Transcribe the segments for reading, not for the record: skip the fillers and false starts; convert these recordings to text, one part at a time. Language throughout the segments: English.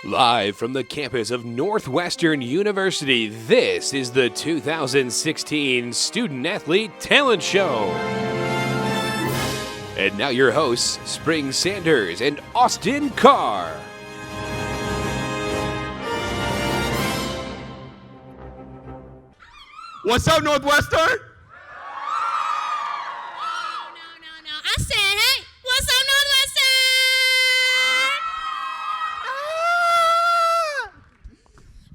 Live from the campus of Northwestern University, this is the 2016 Student Athlete Talent Show. And now your hosts, Spring Sanders and Austin Carr. What's up, Northwestern? No. I said, hey, what's up, Northwestern?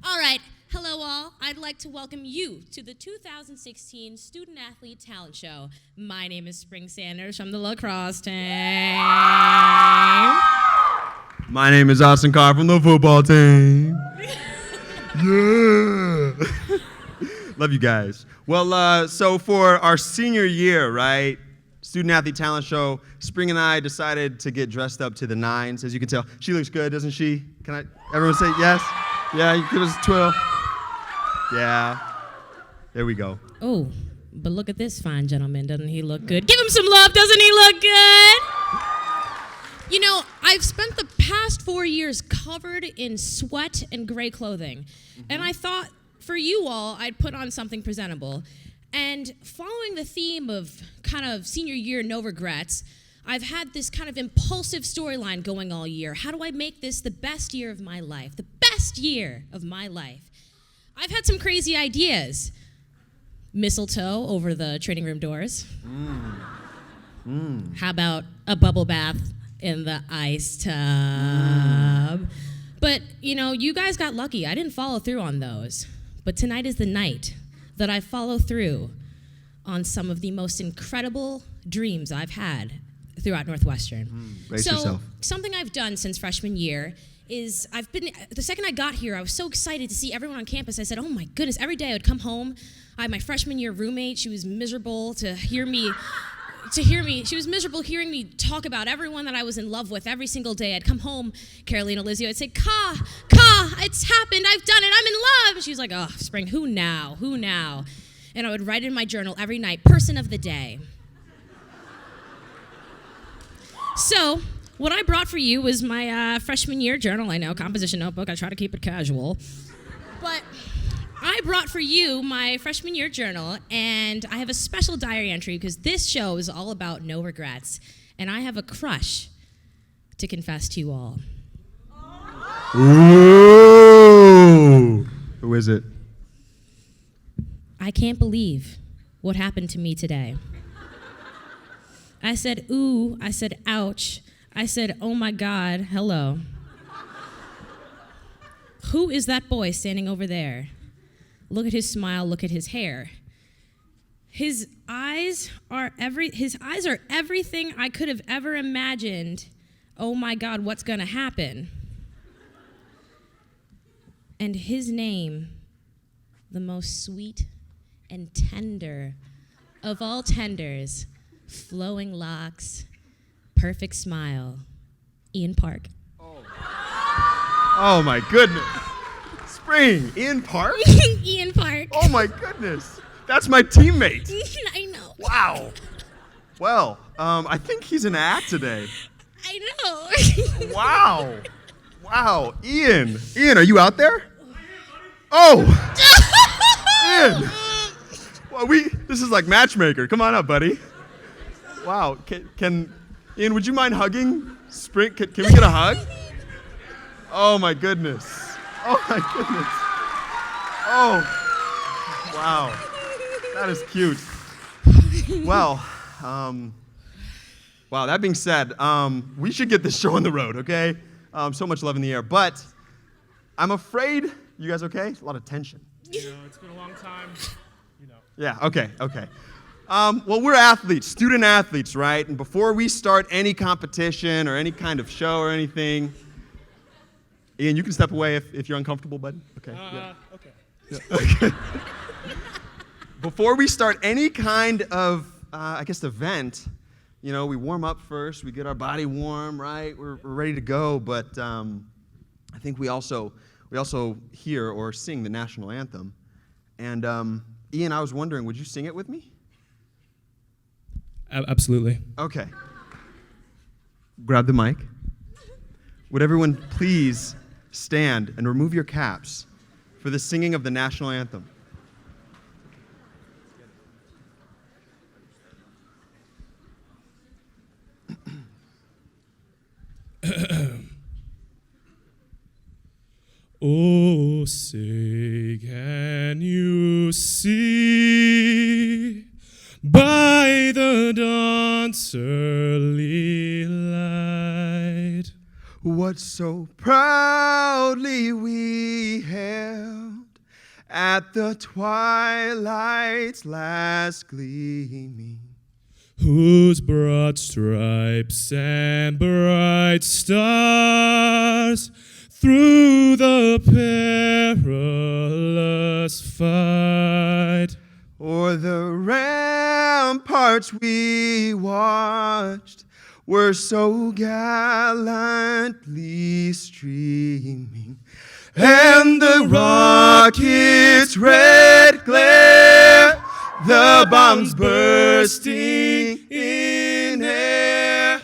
All right. Hello, all. I'd like to welcome you to the 2016 Student Athlete Talent Show. My name is Spring Sanders from the lacrosse team. My name is Austin Carr from the football team. Yeah. Love you guys. Well, so for our senior year, right, Student Athlete Talent Show, Spring and I decided to get dressed up to the nines. As you can tell, she looks good, doesn't she? Can everyone say yes? Yeah, you give us a twirl. Yeah. There we go. Oh, but look at this fine gentleman. Doesn't he look good? Give him some love. Doesn't he look good? You know, I've spent the past 4 years covered in sweat and gray clothing. And I thought, for you all, I'd put on something presentable. And following the theme of kind of senior year no regrets, I've had this kind of impulsive storyline going all year. How do I make this the best year of my life? The best year of my life. I've had some crazy ideas. Mistletoe over the training room doors. How about a bubble bath in the ice tub? But, you know, you guys got lucky. I didn't follow through on those. But tonight is the night that I follow through on some of the most incredible dreams I've had throughout Northwestern. Brace yourself. Something I've done since freshman year is the second I got here, I was so excited to see everyone on campus. I said, oh my goodness, every day I would come home. I had my freshman year roommate. She was miserable she was miserable hearing me talk about everyone that I was in love with every single day. I'd come home, Carolina Lizio, I'd say, Ka, it's happened, I've done it, I'm in love. And she was like, oh, Spring, who now? And I would write in my journal every night, person of the day. So, what I brought for you was my freshman year journal. I know, composition notebook, I try to keep it casual. But I brought for you my freshman year journal, and I have a special diary entry because this show is all about no regrets, and I have a crush to confess to you all. Ooh. Who is it? I can't believe what happened to me today. I said, ooh, I said, ouch, I said, oh my God, hello. Who is that boy standing over there? Look at his smile, look at his hair. His eyes are everything I could have ever imagined. Oh my God, what's gonna happen? And his name, the most sweet and tender of all tenders, flowing locks, perfect smile, Ian Park. Oh my goodness. Spring, Ian Park? Ian Park. Oh my goodness. That's my teammate. I know. Wow. Well, I think he's an act today. I know. Wow. Ian, are you out there? Oh. Ian. Well, this is like matchmaker. Come on up, buddy. Wow. Can Ian, would you mind hugging Spring? Can we get a hug? Oh my goodness. Oh my goodness. Oh. Wow. That is cute. Well, wow, that being said, we should get this show on the road, okay? So much love in the air. But I'm afraid, you guys okay? A lot of tension. You know, it's been a long time, you know. Yeah, okay. Well, we're athletes, student athletes, right? And before we start any competition or any kind of show or anything, Ian, you can step away if you're uncomfortable, bud. Okay. Okay. Yeah, okay. Before we start any kind of, event, you know, we warm up first. We get our body warm, right? We're ready to go. But I think we also hear or sing the national anthem. And Ian, I was wondering, would you sing it with me? Absolutely. Okay. Grab the mic. Would everyone please stand and remove your caps for the singing of the national anthem. Oh, say, can you see by the dawn's early light What so proudly we held at the twilight's last gleaming, whose broad stripes and bright stars through the perilous fight o'er the ramparts we watched were so gallantly streaming, and the rocket's red glare, the bombs bursting in air,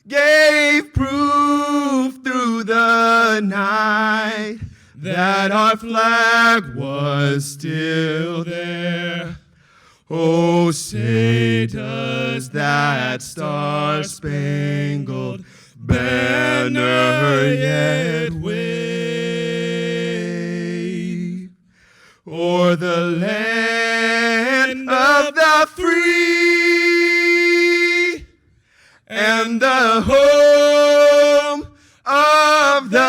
gave proof through the night that our flag was still there. Oh, say does that star-spangled banner yet wave o'er the land of the free and the home of the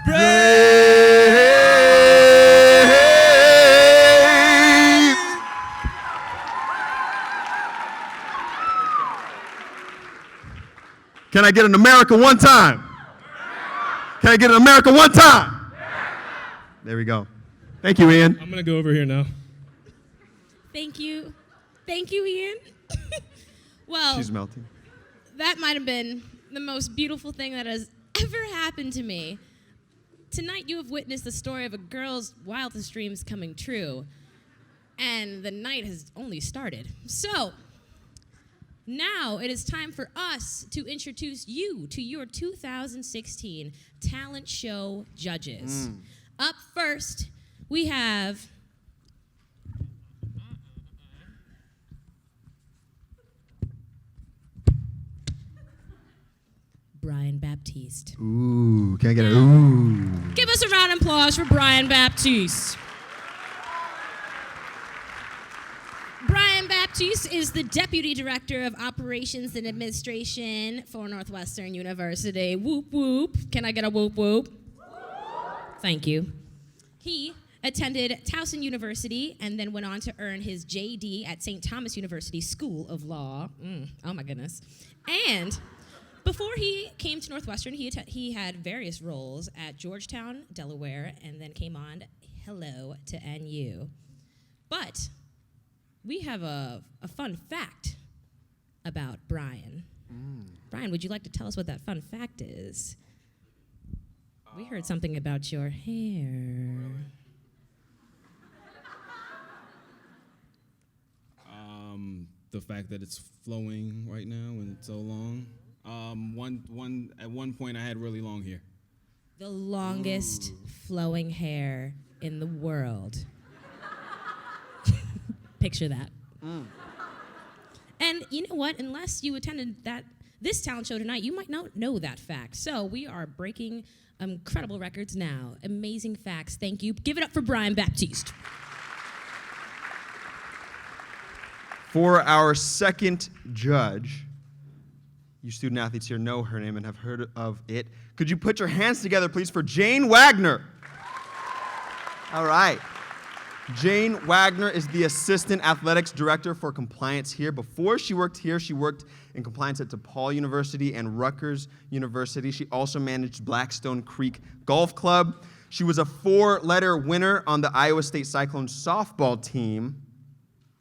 brave? Can I get an America one time? Can I get an America one time? There we go. Thank you, Ian. I'm going to go over here now. Thank you. Thank you, Ian. Well, She's melting. that might have been the most beautiful thing that has ever happened to me. Tonight you have witnessed the story of a girl's wildest dreams coming true. And the night has only started. So, now it is time for us to introduce you to your 2016 talent show judges. Up first, we have Brian Baptiste. Ooh, can I get a ooh? Give us a round of applause for Brian Baptiste. Brian Baptiste is the Deputy Director of Operations and Administration for Northwestern University. Whoop, whoop. Can I get a whoop, whoop? Thank you. He attended Towson University and then went on to earn his JD at St. Thomas University School of Law. Oh, my goodness. And before he came to Northwestern, he had various roles at Georgetown, Delaware, and then came on hello to NU. But we have a fun fact about Brian. Brian, would you like to tell us what that fun fact is? We heard something about your hair. The fact that it's flowing right now and it's so long. At one point I had really long hair. The longest flowing hair in the world. Picture that. And you know what? Unless you attended this talent show tonight, you might not know that fact. So we are breaking incredible records now. Amazing facts. Thank you. Give it up for Brian Baptiste. For our second judge, you student athletes here know her name and have heard of it. Could you put your hands together, please, for Jane Wagner? All right. Jane Wagner is the Assistant Athletics Director for Compliance here. Before she worked here, she worked in compliance at DePaul University and Rutgers University. She also managed Blackstone Creek Golf Club. She was a 4-letter winner on the Iowa State Cyclone softball team.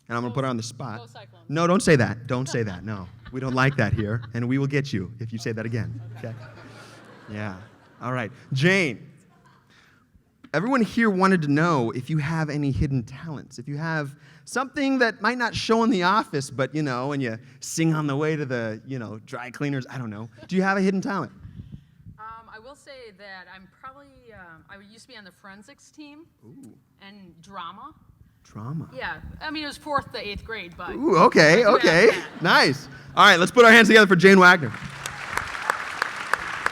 And I'm going to put her on the spot. Go Cyclones. No, don't say that. Don't say that. No. We don't like that here, and we will get you if you say that again. Okay? Yeah. All right. Jane, everyone here wanted to know if you have any hidden talents, if you have something that might not show in the office, but, when you sing on the way to the, dry cleaners, I don't know. Do you have a hidden talent? will say that I'm probably, I used to be on the forensics team. Ooh. And drama. Drama. Yeah, I mean, it was 4th to 8th grade, but. Ooh, okay, I do okay. have that. Nice. All right, let's put our hands together for Jane Wagner.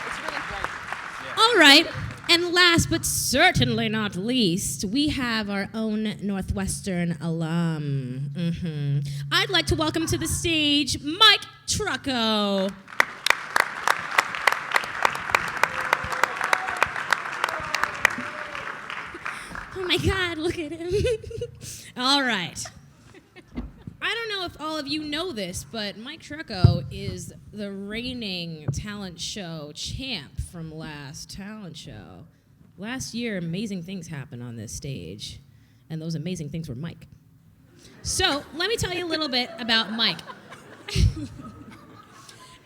It's really great. All right. And last but certainly not least, we have our own Northwestern alum. I'd like to welcome to the stage Mike Trucco. Oh my God, look at him. All right. I don't know if all of you know this, but Mike Trucco is the reigning talent show champ from last talent show. Last year, amazing things happened on this stage, and those amazing things were Mike. So let me tell you a little bit about Mike.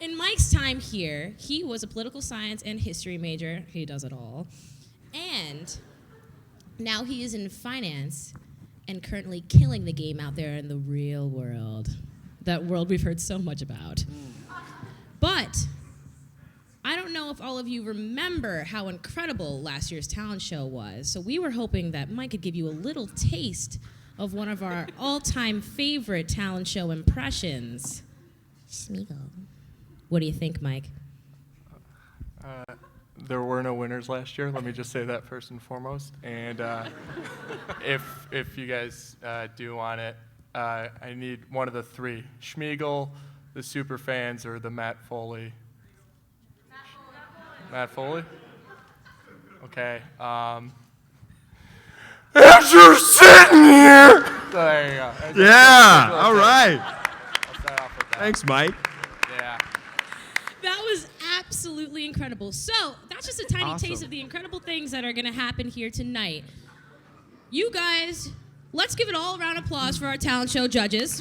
In Mike's time here, he was a political science and history major. He does it all. And now he is in finance and currently killing the game out there in the real world. That world we've heard so much about. But I don't know if all of you remember how incredible last year's talent show was. So we were hoping that Mike could give you a little taste of one of our all-time favorite talent show impressions. Smeagol. What do you think, Mike? There were no winners last year. Let me just say that first and foremost. And if you guys do want it, I need one of the three: Schmeagol, the Superfans, or the Matt Foley. Matt Foley. Okay. As you're sitting here. There you go. Yeah, all right. I'll start off with that. Thanks, Mike. Yeah. That was absolutely incredible. So that's just a tiny Awesome. taste of the incredible things that are going to happen here tonight. You guys, let's give it all a round of applause for our talent show judges.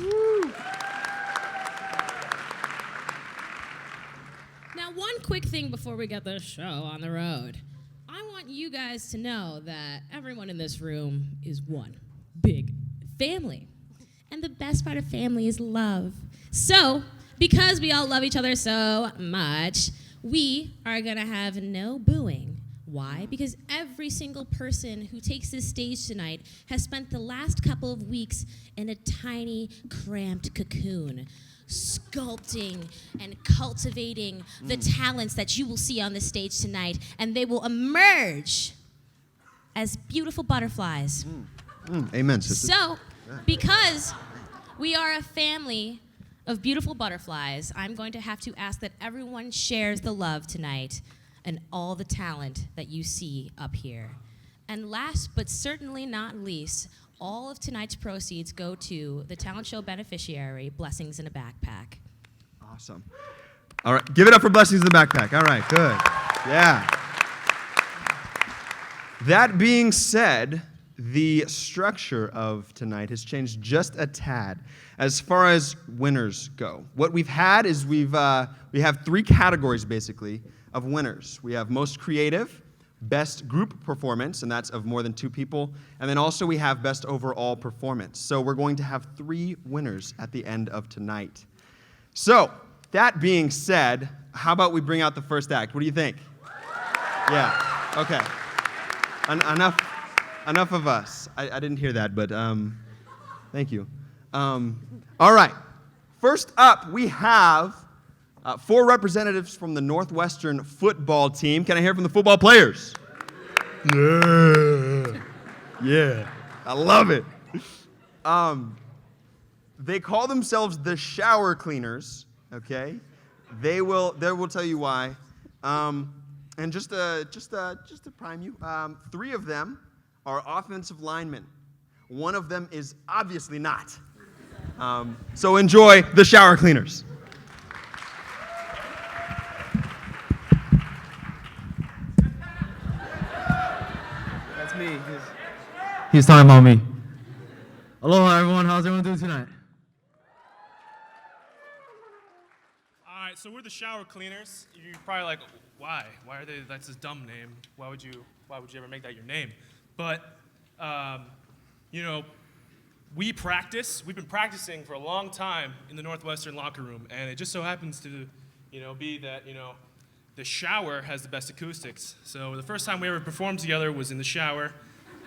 Now, one quick thing before we get the show on the road. I want you guys to know that everyone in this room is one big family. And the best part of family is love. So, because we all love each other so much, we are going to have no booing. Why? Because every single person who takes this stage tonight has spent the last couple of weeks in a tiny, cramped cocoon, sculpting and cultivating the talents that you will see on the stage tonight, and they will emerge as beautiful butterflies. Amen, sister. So, because we are a family of beautiful butterflies, I'm going to have to ask that everyone shares the love tonight and all the talent that you see up here. And last but certainly not least, all of tonight's proceeds go to the talent show beneficiary, Blessings in a Backpack. Awesome. All right, give it up for Blessings in the Backpack. All right, good. Yeah. That being said, the structure of tonight has changed just a tad as far as winners go. What we've had is we have three categories, basically, of winners. We have most creative, best group performance, and that's of more than 2 people, and then also we have best overall performance. So we're going to have 3 winners at the end of tonight. So, that being said, how about we bring out the first act? What do you think? Yeah, okay. Enough of us. I didn't hear that, but thank you. All right, first up we have 4 representatives from the Northwestern football team. Can I hear from the football players? Yeah, I love it. They call themselves the shower cleaners. Okay, they will tell you why. And just to prime you, 3 of them are offensive linemen. One of them is obviously not. So enjoy the shower cleaners. That's me. He's talking about me. Aloha, everyone. How's everyone doing tonight? All right, so we're the shower cleaners. You're probably like, why? Why are they? That's a dumb name. Why would you ever make that your name? But we practice. We've been practicing for a long time in the Northwestern locker room, and it just so happens to, be that the shower has the best acoustics. So the first time we ever performed together was in the shower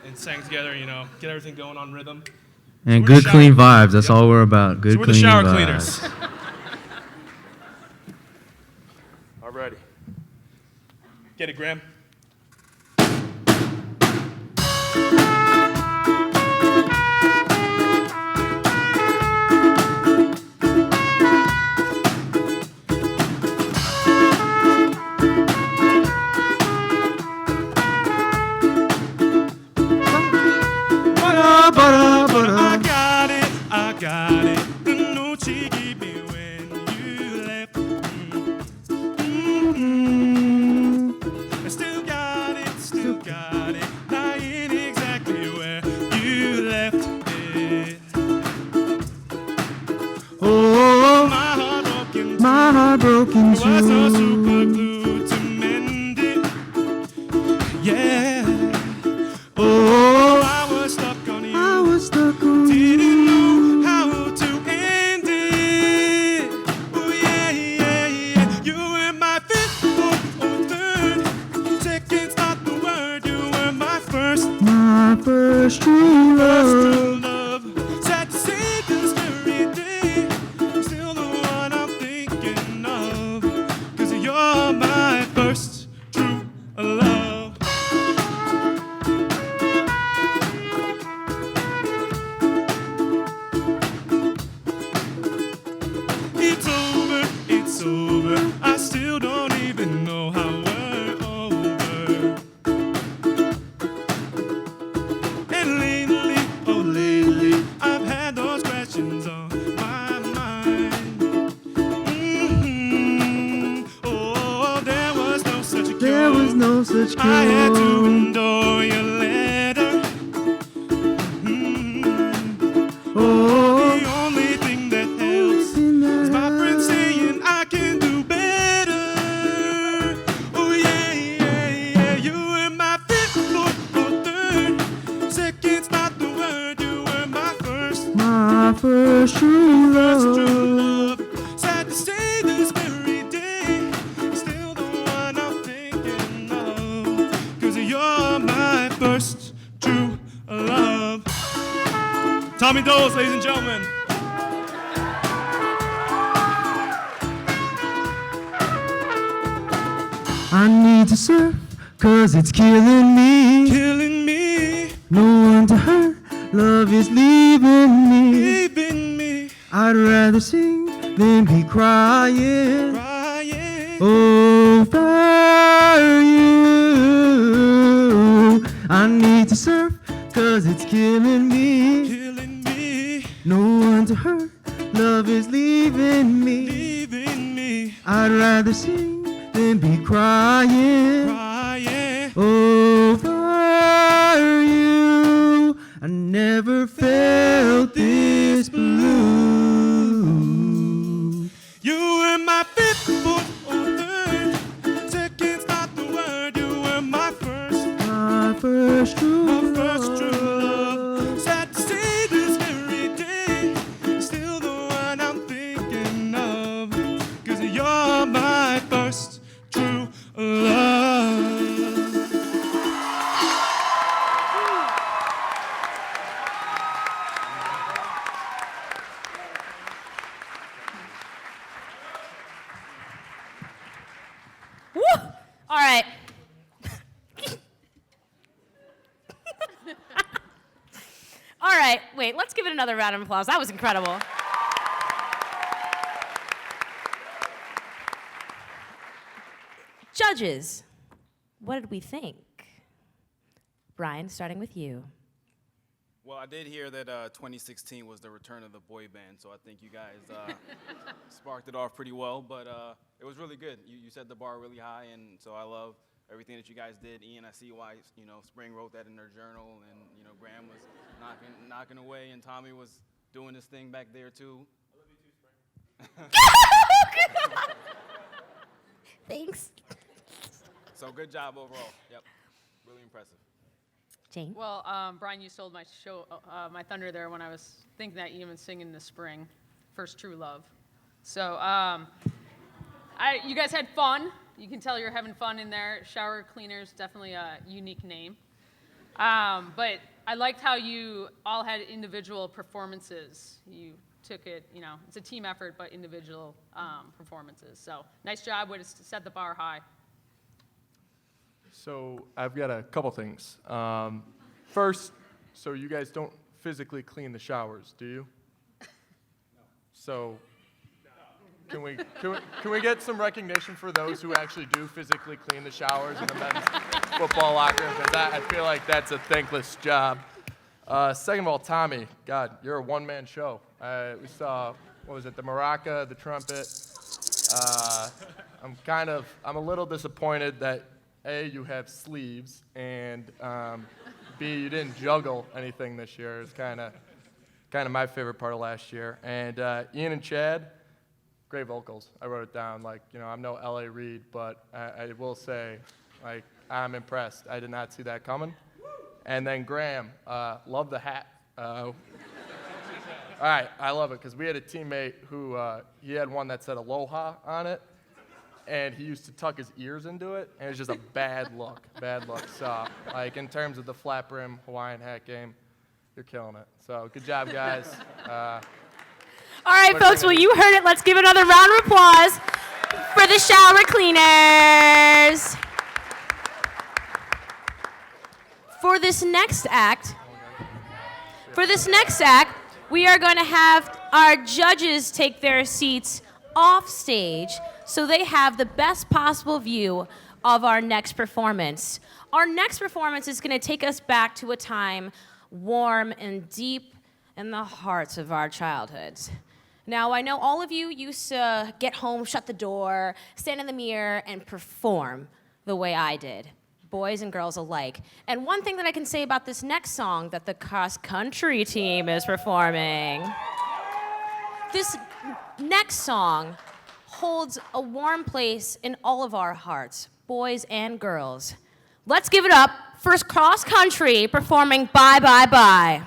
and sang together, get everything going on rhythm. And So good clean vibes. That's all we're about. Good so we're the clean shower vibes. cleaners. Alrighty. Get it, Graham. I got it. The note you gave me when you left. I still got it. Lying exactly where you left it. Oh, my heart broken Was no too. super glue to mend it. Yeah. Oh, I was stuck on you. I was stuck on Didn't know how to end it. Oh yeah. You were my fifth, fourth, or third. Second's not the word. You were my first my first true love. true love. Sad to say this very day, you're still the one I'm thinking of. 'Cause you're my first true love. It's over. I still don't even know how we're over. And lately, I've had those questions on my mind. Oh, there was no such a cure. There was no such cure. I had to endure your letter. Oh, The only thing that helps is my friend saying I can do better. Oh yeah. You were my fifth, fourth, or third. Second's not the word. You were my first my first true true love. love. Sad to say this very day, you're still the one I'm thinking of. 'Cause you're my first true love. Tommy Doles, ladies and gentlemen. I need to surf, 'cause it's killing me. Killing me, No one to hurt, love is leaving me. leaving me, I'd rather sing than be crying crying. over you. I need to surf, 'cause it's killing me. Killing me, No one to hurt, love is leaving me. leaving me, I'd rather sing than be crying crying. over you. I never felt this blue. You were my fifth, fourth, or third. Second's not the word. You were my first First true love. Sad to say this very day, you're still the one I'm thinking of. 'Cause you're my first true love. Woo! All right. All right, wait, let's give it another round of applause. That was incredible. Judges, what did we think? Brian, starting with you. Well, I did hear that 2016 was the return of the boy band, so I think you guys sparked it off pretty well. But it was really good. You set the bar really high, and so I love everything that you guys did. Ian, I see why Spring wrote that in her journal, and Graham was knocking away, and Tommy was doing this thing back there too. I love you too, Spring. Thanks. So good job overall. Yep, really impressive. Jane. Well, Brian, you stole my show, my thunder there when I was thinking that Ian was singing the spring, first true love. So, you guys had fun. You can tell you're having fun in there. Shower cleaners, definitely a unique name. But I liked how you all had individual performances. You took it, it's a team effort, but individual performances. So nice job, way to set the bar high. So I've got a couple things. First, so you guys don't physically clean the showers, do you? No. So can we get some recognition for those who actually do physically clean the showers in the men's football locker room? Because I feel like that's a thankless job. Second of all, Tommy, God, you're a one-man show. We saw, what was it, the maraca, the trumpet. I'm a little disappointed that A, you have sleeves, and B, you didn't juggle anything this year. It's kind of my favorite part of last year. And Ian and Chad, great vocals. I wrote it down. I'm no L.A. Reid, but I will say, I'm impressed. I did not see that coming. And then Graham, love the hat. All right, I love it, because we had a teammate who, he had one that said Aloha on it, and he used to tuck his ears into it, and it was just a bad look. So, in terms of the flat brim Hawaiian hat game, you're killing it. So, good job, guys. All right, folks, well, you heard it. Let's give another round of applause for the shower cleaners. For this next act, we are going to have our judges take their seats off stage so they have the best possible view of our next performance. Our next performance is going to take us back to a time warm and deep in the hearts of our childhoods. Now, I know all of you used to get home, shut the door, stand in the mirror, and perform the way I did, boys and girls alike. And one thing that I can say about this next song that the cross-country team is performing, this next song holds a warm place in all of our hearts, boys and girls. Let's give it up for cross country performing Bye Bye Bye.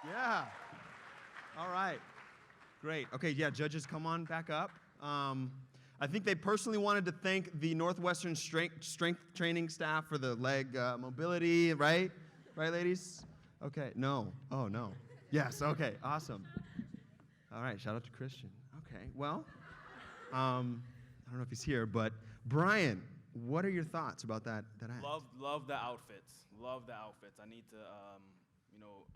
Yeah. All right. Great. Okay, yeah, judges, come on back up. I think they personally wanted to thank the Northwestern strength training staff for the leg mobility, right? Right, ladies? Okay, no. Oh, no. Yes, okay, awesome. All right, shout out to Christian. Okay, well, I don't know if he's here, but Brian, what are your thoughts about that act? Love the outfits. Love the outfits. I need to,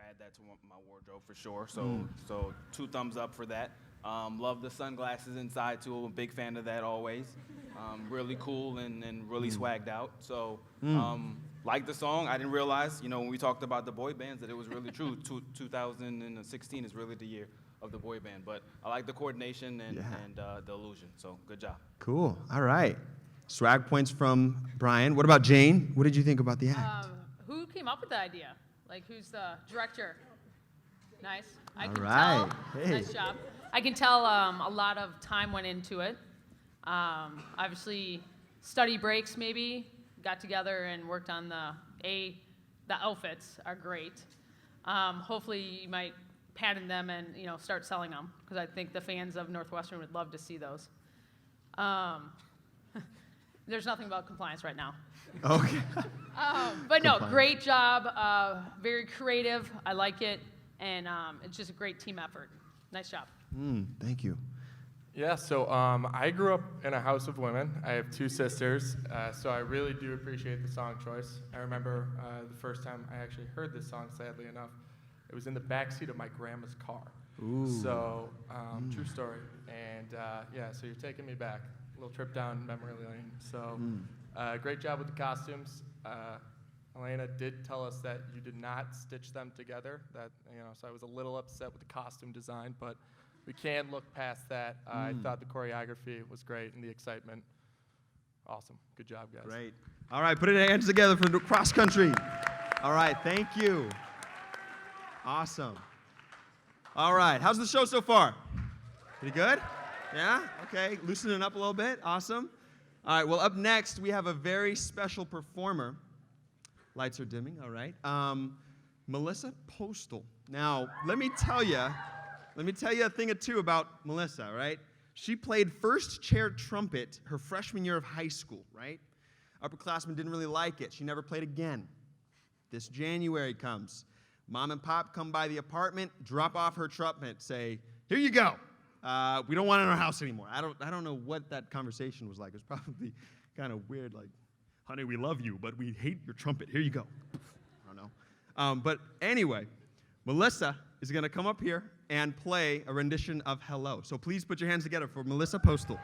add that to my wardrobe for sure. So 2 thumbs up for that. Love the sunglasses inside too. I'm a big fan of that always. Really cool and really swagged out. So liked the song. I didn't realize, when we talked about the boy bands, that it was really true. 2016 is really the year of the boy band. But I like the coordination and the illusion. So good job. Cool. All right. Swag points from Brian. What about Jane? What did you think about the act? Who came up with the idea? Like, who's the director? Nice. I All can right. tell. Hey. Nice job. I can tell a lot of time went into it. Obviously, study breaks maybe, got together and worked on the outfits are great. Hopefully you might patent them and start selling them, because I think the fans of Northwestern would love to see those. There's nothing about compliance right now. Okay. But no, great job. Very creative. I like it. And it's just a great team effort. Nice job. Thank you. Yeah, so I grew up in a house of women. I have 2 sisters, so I really do appreciate the song choice. I remember the first time I actually heard this song, sadly enough, it was in the backseat of my grandma's car. Ooh. So, true story. And yeah, so you're taking me back. A little trip down memory lane. So, great job with the costumes. Elena did tell us that you did not stitch them together. So I was a little upset with the costume design, but we can't look past that. I thought the choreography was great and the excitement. Awesome. Good job, guys. Great. All right, put your hands together for the cross country. All right, thank you. Awesome. All right, how's the show so far? Pretty good? Yeah? Okay, loosening up a little bit. Awesome. All right, well, up next, we have a very special performer. Lights are dimming, all right. Melissa Postal. Now, let me tell you a thing or two about Melissa, right? She played first chair trumpet her freshman year of high school, right? Upperclassmen didn't really like it. She never played again. This January comes. Mom and Pop come by the apartment, drop off her trumpet, say, "Here you go. We don't want it in our house anymore." I don't know what that conversation was like. It was probably kind of weird, like, "Honey, we love you, but we hate your trumpet. Here you go." I don't know. But anyway, Melissa is going to come up here and play a rendition of Hello. So please put your hands together for Melissa Postal.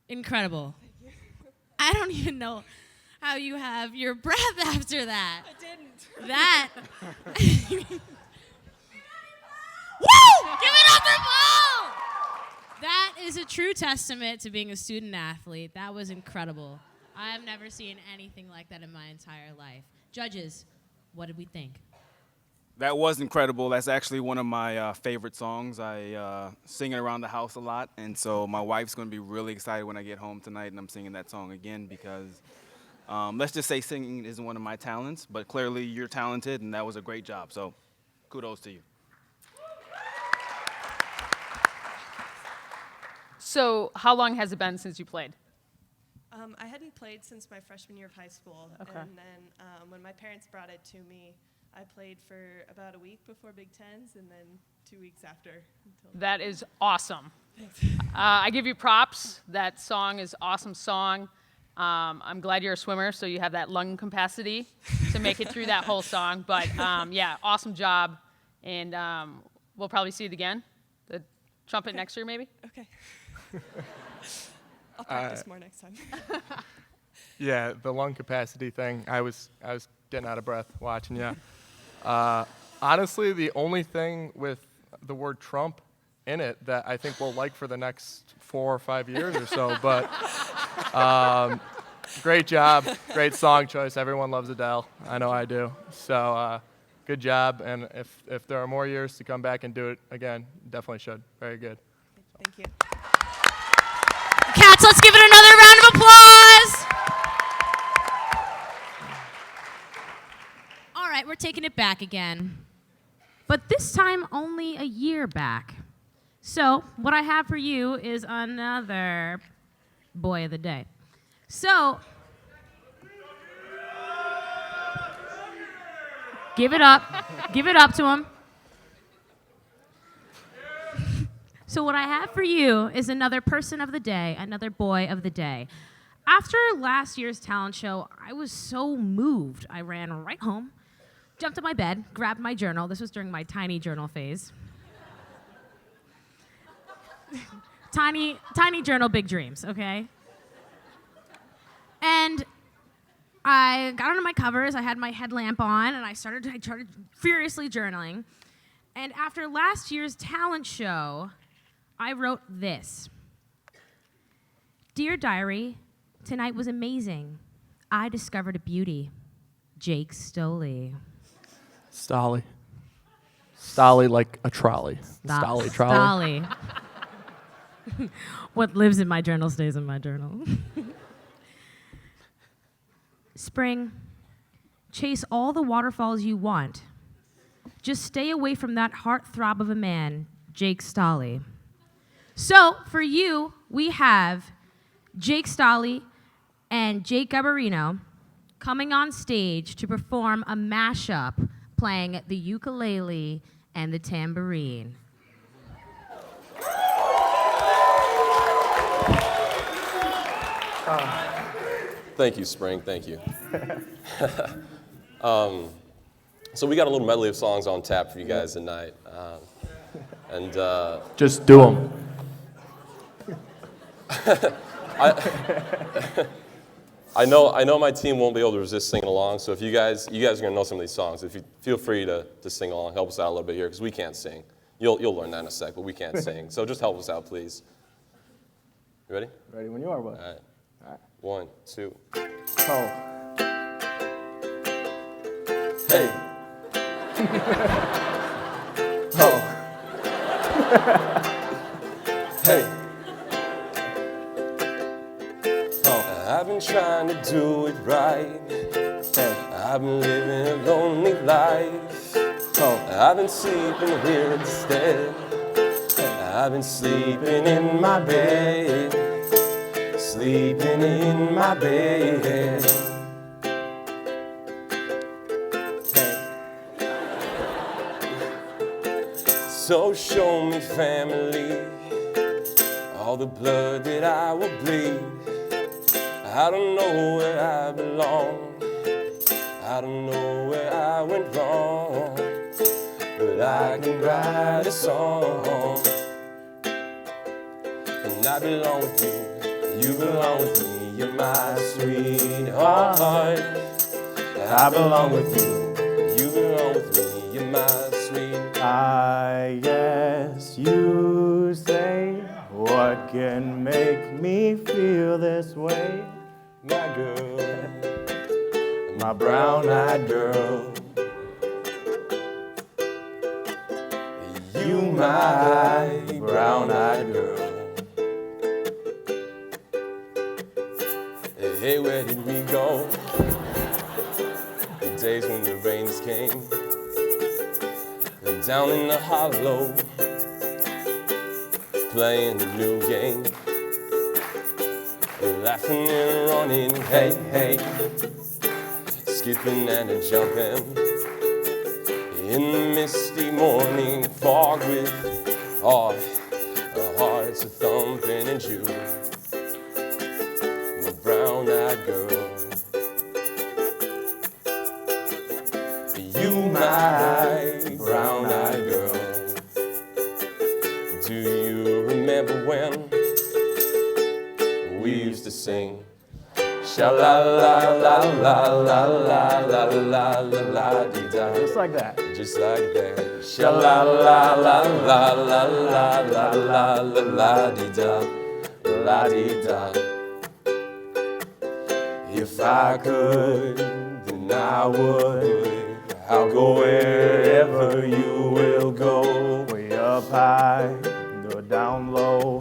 Incredible. I don't even know how you have your breath after that. I didn't. That. Woo! Give it up for Paul! That is a true testament to being a student athlete. That was incredible. I have never seen anything like that in my entire life. Judges, what did we think? That was incredible. That's actually one of my favorite songs. I sing it around the house a lot, and so my wife's going to be really excited when I get home tonight and I'm singing that song again because let's just say singing isn't one of my talents, but clearly you're talented, and that was a great job. So kudos to you. So how long has it been since you played? I hadn't played since my freshman year of high school. Okay. And then when my parents brought it to me, I played for about a week before Big Tens and then 2 weeks after. That is awesome. I give you props. That song is awesome song. I'm glad you're a swimmer, so you have that lung capacity to make it through that whole song. But yeah, awesome job. And we'll probably see it again. The trumpet next year, maybe? Okay. I'll practice more next time. Yeah, the lung capacity thing, I was getting out of breath watching you. Honestly, the only thing with the word Trump in it that I think we'll like for the next 4 or 5 years or so, but great job, great song choice. Everyone loves Adele. I know I do. So good job, and if there are more years to come back and do it again, definitely should. Very good. Thank you. Cats, let's give it another round of applause. All right, we're taking it back again. But this time only a year back. So what I have for you is another boy of the day. So give it up. Give it up to him. So what I have for you is another person of the day, another boy of the day. After last year's talent show, I was so moved. I ran right home, jumped in my bed, grabbed my journal. This was during my tiny journal phase. Tiny journal, big dreams, okay? And I got under my covers, I had my headlamp on, and I started furiously journaling. And after last year's talent show, I wrote this. Dear Diary, tonight was amazing. I discovered a beauty. Jake Stoley. Stolly. Stolly like a trolley. Stolly trolley. Stolly. What lives in my journal stays in my journal. Spring, chase all the waterfalls you want. Just stay away from that heartthrob of a man, Jake Stolly. So, for you, we have Jake Stolly and Jake Gabarino coming on stage to perform a mashup playing the ukulele and the tambourine. Thank you, Spring. Thank you. So we got a little medley of songs on tap for you guys tonight. Just do them. I know my team won't be able to resist singing along, so if you guys are going to know some of these songs, if you feel free to sing along, help us out a little bit here, because we can't sing. You'll learn that in a sec, but we can't sing. So just help us out, please. You ready? Ready when you are, bud. All right. 1, 2. Oh. Hey. Oh. Hey. I've been trying to do it right. I've been living a lonely life. I've been sleeping here instead. I've been sleeping in my bed. Sleeping in my bed. So show me, family, all the blood that I will bleed. I don't know where I belong. I don't know where I went wrong. But I can write a song. And I belong with you. You belong with me, you're my sweetheart. I belong with you, you belong with me, you're my sweetheart. I guess you say, what can make me feel this way? My girl, my brown-eyed girl. You my brown-eyed girl. Hey, where did we go? The days when the rains came. Down in the hollow, playing a new game. Laughing and running, hey, hey. Skipping and a jumping. In the misty morning fog with our hearts a thumping and you, my brown-eyed girl. You my brown-eyed girl. Do you remember when we used to sing? Sha-la-la-la-la-la-la-la-la-la-la-la-dee-da. Just like that. Just like that. Sha-la-la-la-la-la-la-la-la-la-dee-da. La-dee-da. If I could, then I would. I'll go wherever you will go. Way up high, or down low.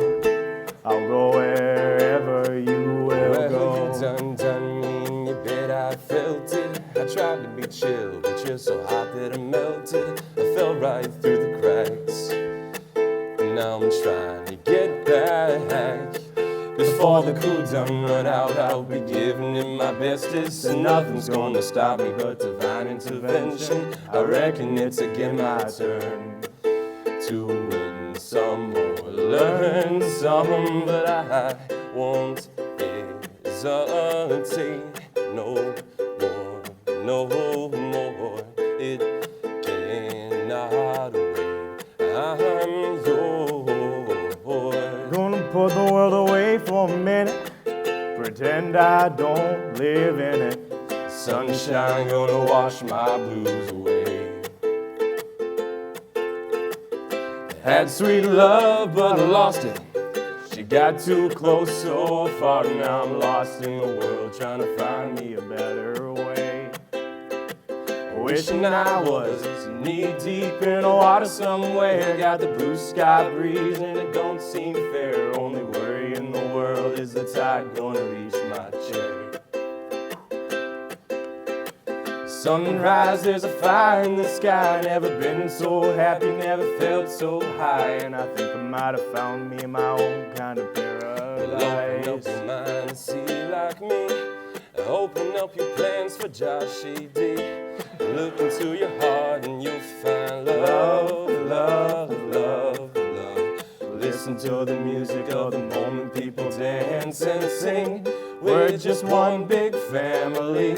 I'll go wherever you will go. You done me in your bed, I felt it. I tried to be chill, but you're so hot that I melted. I fell right through the cracks. Now I'm trying to get back. Before the cool done run out, I'll be giving it my bestest. And nothing's gonna stop me but divine intervention. I reckon it's again my turn to win some more, learn some, but I won't hesitate no more, no more. It cannot wait. I'm yours. Gonna put the world away for a minute. Pretend I don't live in it. Sunshine gonna wash my blues away. Had sweet love, but I lost it. She got too close so far, now I'm lost in the world, trying to find me a better way. Wishing I was knee deep in the water somewhere. Got the blue sky breeze and it don't seem fair. Only worry in the world is the tide gonna reach my chair. Sunrise, there's a fire in the sky. Never been so happy, never felt so high. And I think I might have found me my own kind of paradise. Open up your mind and see like me. Open up your plans for Joshie D. Look into your heart and you'll find love, love, love, love. Listen to the music of the moment, people dance and sing. We're just one big family.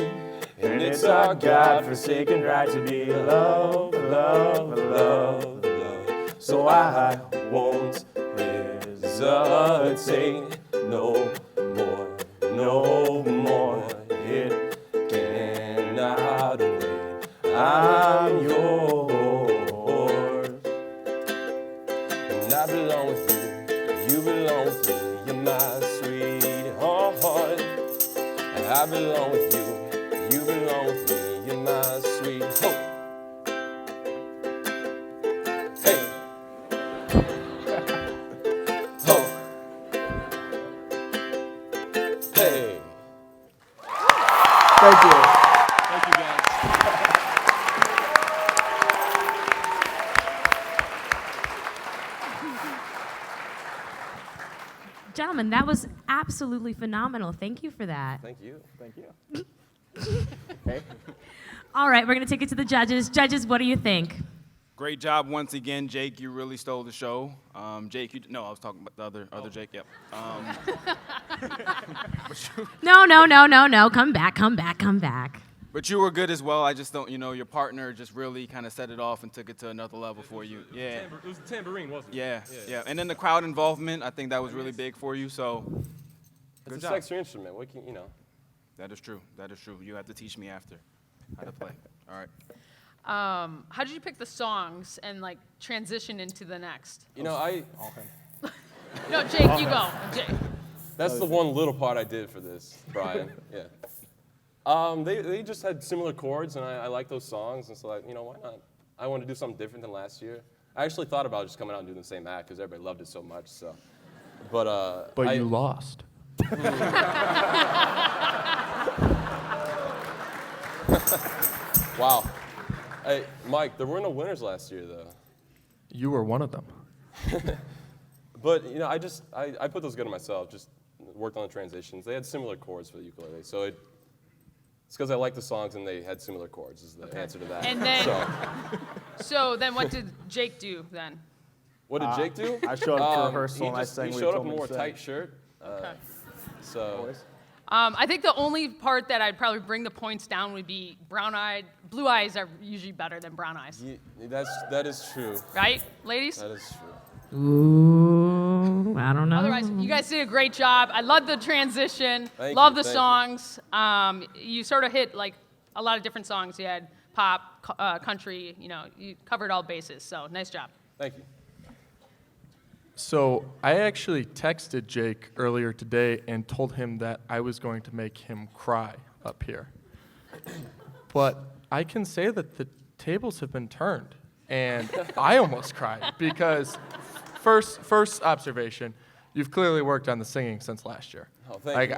And it's our God-forsaken right to be loved, loved, loved, loved. So I won't hesitate no more, no more. It cannot wait. I'm yours. And I belong with you, you belong with me. You're my sweetheart. And I belong with you. You belong with me, you're my sweet hope. Hey. Ho. Hey. Thank you. Thank you, guys. Gentlemen, that was absolutely phenomenal. Thank you for that. Thank you. Thank you. All right, we're going to take it to the judges. Judges, what do you think? Great job once again, Jake. You really stole the show. Jake, no, I was talking about the other Jake. Yep. No. Come back. But you were good as well. I just don't, your partner just really kind of set it off and took it to another level for you. Yeah. It was a tambourine, wasn't it? Yeah. And then the crowd involvement, I think that was really big for you. So It's Good a job. sexier instrument. What can, you know? That is true. That is true. You have to teach me after how to play. All right. How did you pick the songs and like transition into the next? You know, No, Jake, you go. Jake. That's the one little part I did for this, Brian. Yeah. They just had similar chords, and I like those songs, and so you know, why not? I want to do something different than last year. I actually thought about just coming out and doing the same act because everybody loved it so much. So, but you lost. Wow. Hey, Mike, there were no winners last year, though. You were one of them. But, you know, I put those together myself, just worked on the transitions. They had similar chords for the ukulele, so it's because I like the songs and they had similar chords is the answer to that. And then, so then what did Jake do then? What did Jake do? I showed up for rehearsal and I sang He what showed he up told in a me more to say. tight shirt. Okay. So, I think the only part that I'd probably bring the points down would be blue eyes are usually better than brown eyes. that is true. Right, ladies? That is true. Ooh, I don't know. Otherwise, you guys did a great job. I love the transition. Thank love you, the thank songs. You sort of hit like a lot of different songs. You had pop, country. You know, you covered all bases. So nice job. Thank you. So I actually texted Jake earlier today and told him that I was going to make him cry up here. But I can say that the tables have been turned, and I almost cried because first observation, you've clearly worked on the singing since last year. Oh, thank like you.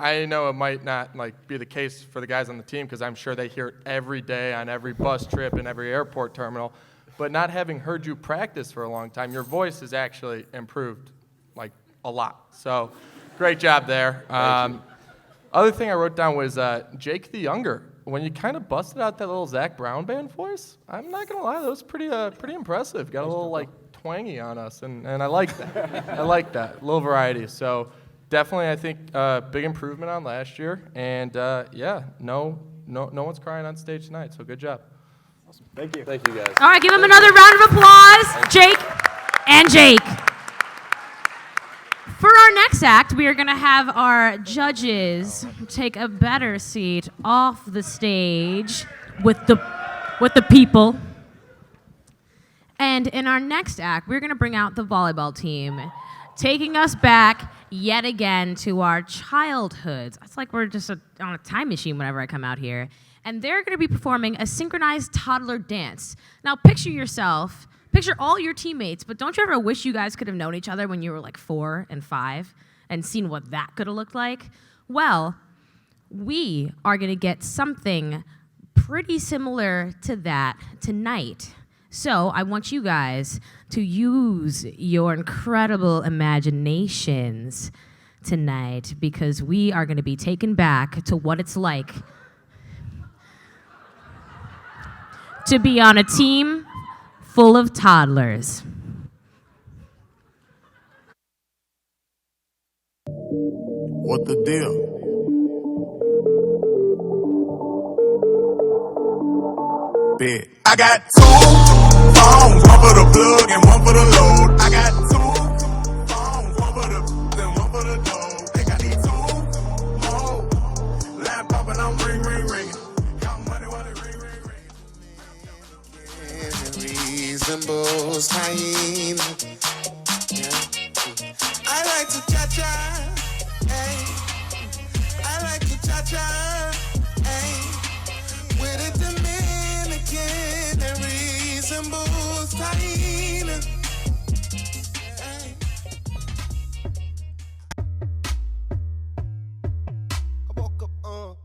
I know it might not like be the case for the guys on the team because I'm sure they hear it every day on every bus trip and every airport terminal. But not having heard you practice for a long time, your voice has actually improved like a lot. So great job there. Other thing I wrote down was Jake the Younger. When you kind of busted out that little Zach Brown band voice, I'm not gonna lie, that was pretty impressive. Got a little like twangy on us, and I like that. I like that, a little variety. So definitely, I think big improvement on last year, and yeah, no one's crying on stage tonight. So good job. Awesome. Thank you. Thank you, guys. All right, give them another round of applause, Jake and Jake. For our next act, we are going to have our judges take a better seat off the stage with the people. And in our next act, we're going to bring out the volleyball team, taking us back yet again to our childhoods. It's like we're just on a time machine whenever I come out here. And they're going to be performing a synchronized toddler dance. Now, picture all your teammates, but don't you ever wish you guys could have known each other when you were like 4 and 5 and seen what that could have looked like? Well, we are going to get something pretty similar to that tonight. So I want you guys to use your incredible imaginations tonight because we are going to be taken back to what it's like to be on a team full of toddlers. What the deal? Bet. I got 2 phones, one for the plug and one for the load. I got 2 phones, one for the and one for the load. Think I need 2 more. Line popping, I'm ring, ring, ring. Count money while it ring, ring, ring. Resembles hyena. I like to cha-cha. I like to cha-cha, with a Dominican that resembles hyena. I woke up,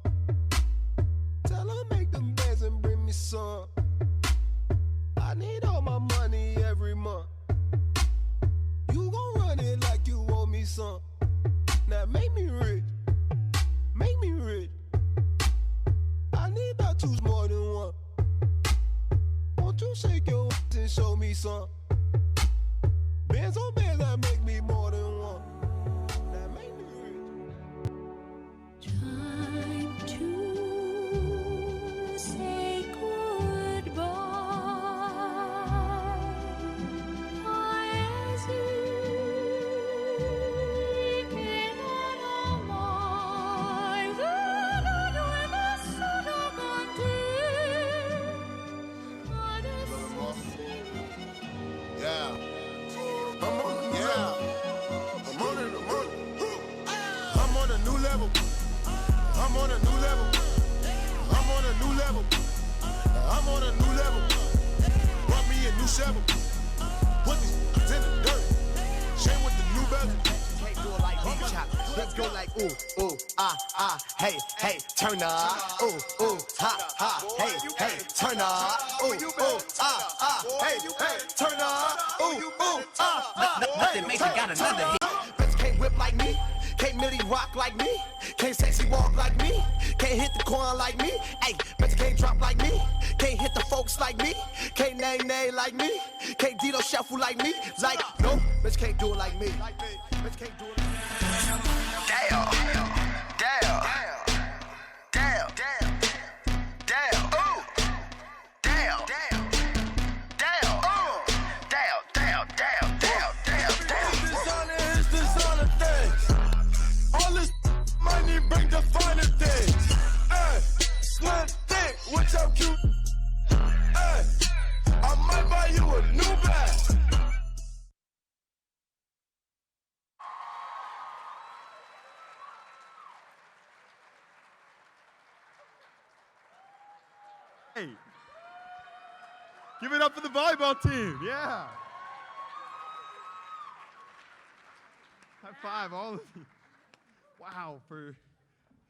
tell her make them bands and bring me some. I need all my money every month. You gon' run it like you owe me some. Now make me rich. Make me rich. I need about 2's more than 1. Won't you shake your ass and show me some? new level. I'm on a new level. I'm on a new level. I'm on a new level. Brought me a new shovel. Put these in the dirt. Chain with the new bezel. Can't do it like beat chop. Let's go like ooh, ooh, hey, hey, turn up. Ooh, ooh, hey, hey, turn up. Ooh, ooh, hey, hey, turn up. Ooh, ooh, nothing makes it got another hit. Bitch can't whip like me. Can't Millie rock like me. Can't sexy walk like me. Can't hit the corn like me. Ayy, bitch can't drop like me. Can't hit the folks like me. Can't nay like me. Can't Dito shuffle like me. Like, no, bitch can't do it like me. Bitch can't do it like me. Damn. Damn. Damn. Damn. Damn. Ooh. Damn. Damn. Damn. Ooh. Damn. Damn. Damn. Damn. Damn. Damn. It's dishonor things. All this money bring the finer things. Hey, slim thick, what's up, cute? Hey, I might buy you a new bag. Hey, give it up for the volleyball team. Yeah. High five, all of you. Wow, for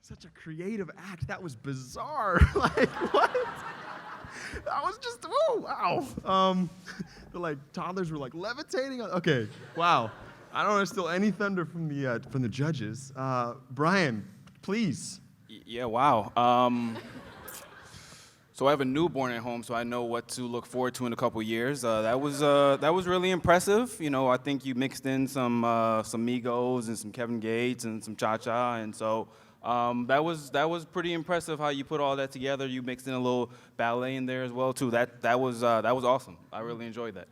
such a creative act. That was bizarre. Like, what? That was just, whoa, wow. The toddlers were levitating. Okay, wow. I don't want to steal any thunder from the judges. Brian, please. Yeah, wow. So I have a newborn at home, so I know what to look forward to in a couple years. That was really impressive. You know, I think you mixed in some Migos and some Kevin Gates and some Cha-Cha, and so that was pretty impressive how you put all that together. You mixed in a little ballet in there as well too. That was awesome. I really enjoyed that.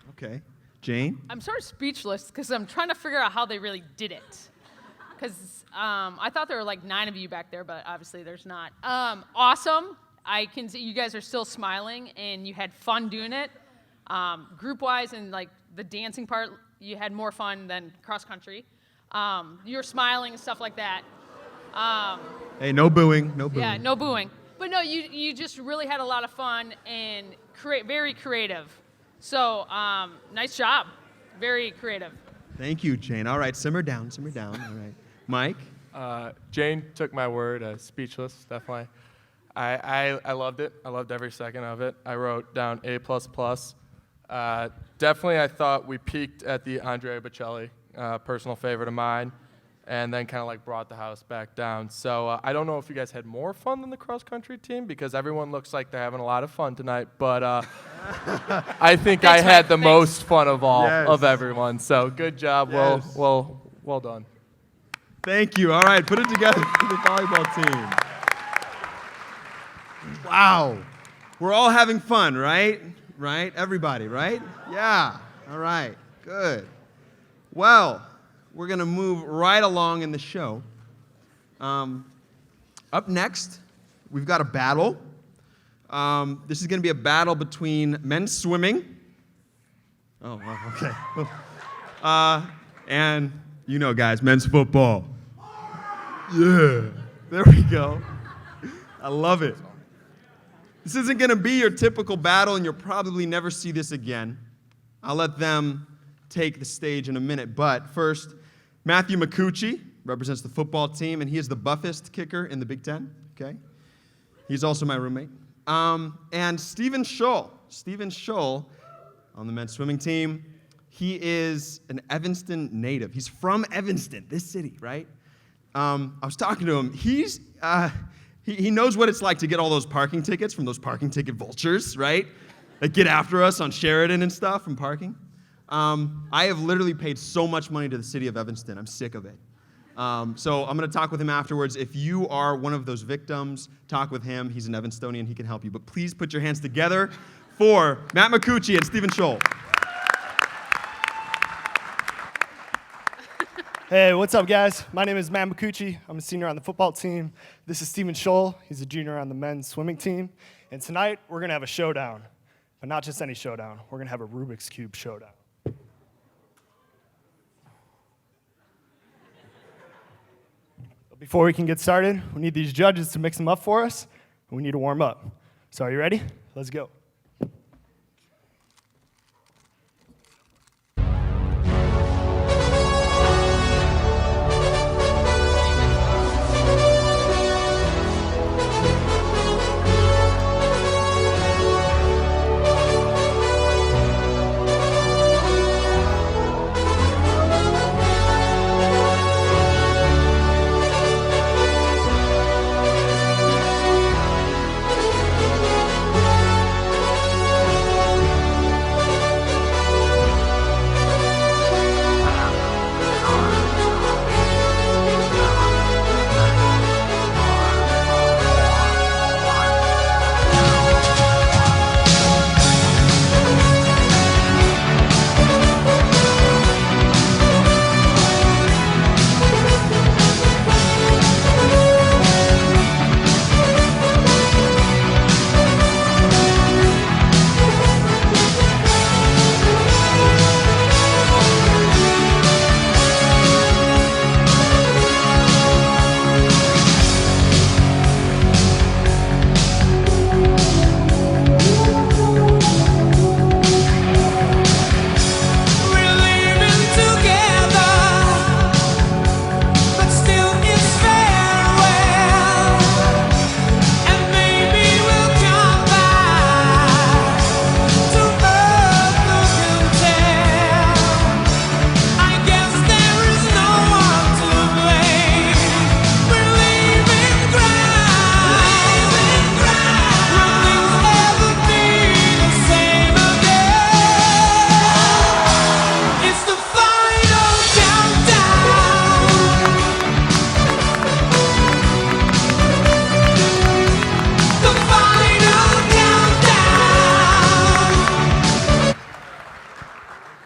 Okay, Jane. I'm sort of speechless because I'm trying to figure out how they really did it. Because I thought there were 9 of you back there, but obviously there's not. Awesome. I can see you guys are still smiling, and you had fun doing it. Group-wise and the dancing part, you had more fun than cross-country. You were smiling and stuff like that. Hey, no booing, no booing. Yeah, no booing. But no, you just really had a lot of fun and very creative. So nice job. Very creative. Thank you, Jane. All right, simmer down. All right. Mike? Jane took my word, speechless, definitely. I loved it. I loved every second of it. I wrote down A++. Definitely, I thought we peaked at the Andrea Bocelli, personal favorite of mine, and then kind of brought the house back down. So I don't know if you guys had more fun than the cross-country team because everyone looks like they're having a lot of fun tonight, but I think I had the most fun of all of everyone. So good job. Yes. Well done. Thank you. All right, put it together for the volleyball team. Wow. We're all having fun, right? Right? Everybody, right? Yeah. All right. Good. Well, we're going to move right along in the show. Up next, we've got a battle. This is going to be a battle between men's swimming. Oh, okay. And, guys, men's football. Yeah. There we go. I love it. This isn't going to be your typical battle, and you'll probably never see this again. I'll let them take the stage in a minute. But first, Matthew McCucci represents the football team, and he is the buffest kicker in the Big Ten. Okay, he's also my roommate. And Stephen Scholl on the men's swimming team. He is an Evanston native. He's from Evanston, this city, right? I was talking to him. He knows what it's like to get all those parking tickets from those parking ticket vultures, right? That get after us on Sheridan and stuff from parking. I have literally paid so much money to the city of Evanston. I'm sick of it. So I'm going to talk with him afterwards. If you are one of those victims, talk with him. He's an Evanstonian. He can help you. But please put your hands together for Matt McCucci and Stephen Scholl. Hey, what's up, guys? My name is Matt McCucci. I'm a senior on the football team. This is Stephen Scholl. He's a junior on the men's swimming team. And tonight, we're going to have a showdown. But not just any showdown. We're going to have a Rubik's Cube showdown. Before we can get started, we need these judges to mix them up for us, and we need to warm up. So are you ready? Let's go.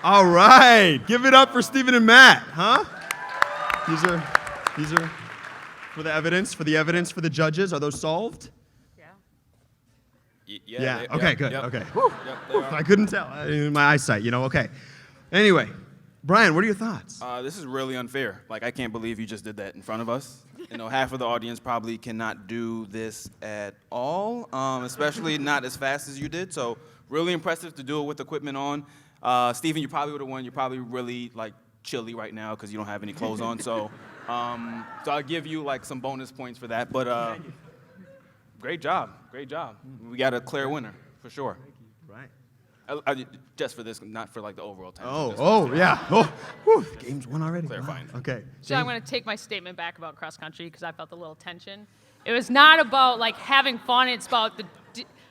All right, give it up for Stephen and Matt, huh? These are for the evidence, for the judges. Are those solved? Yeah. Okay, good. Yep. Okay. Yep, they are. I couldn't tell in my eyesight, okay. Anyway, Brian, what are your thoughts? This is really unfair. Like, I can't believe you just did that in front of us. Half of the audience probably cannot do this at all, especially not as fast as you did. So really impressive to do it with equipment on. Steven, you probably would have won. You're probably really chilly right now because you don't have any clothes on. So I'll give you some bonus points for that. But great job. We got a clear winner for sure. Right. Just for this, not for the overall time. Yeah. The game's won already. Clarifying. Wow. Okay. So I'm going to take my statement back about cross country because I felt a little tension. It was not about having fun. It's about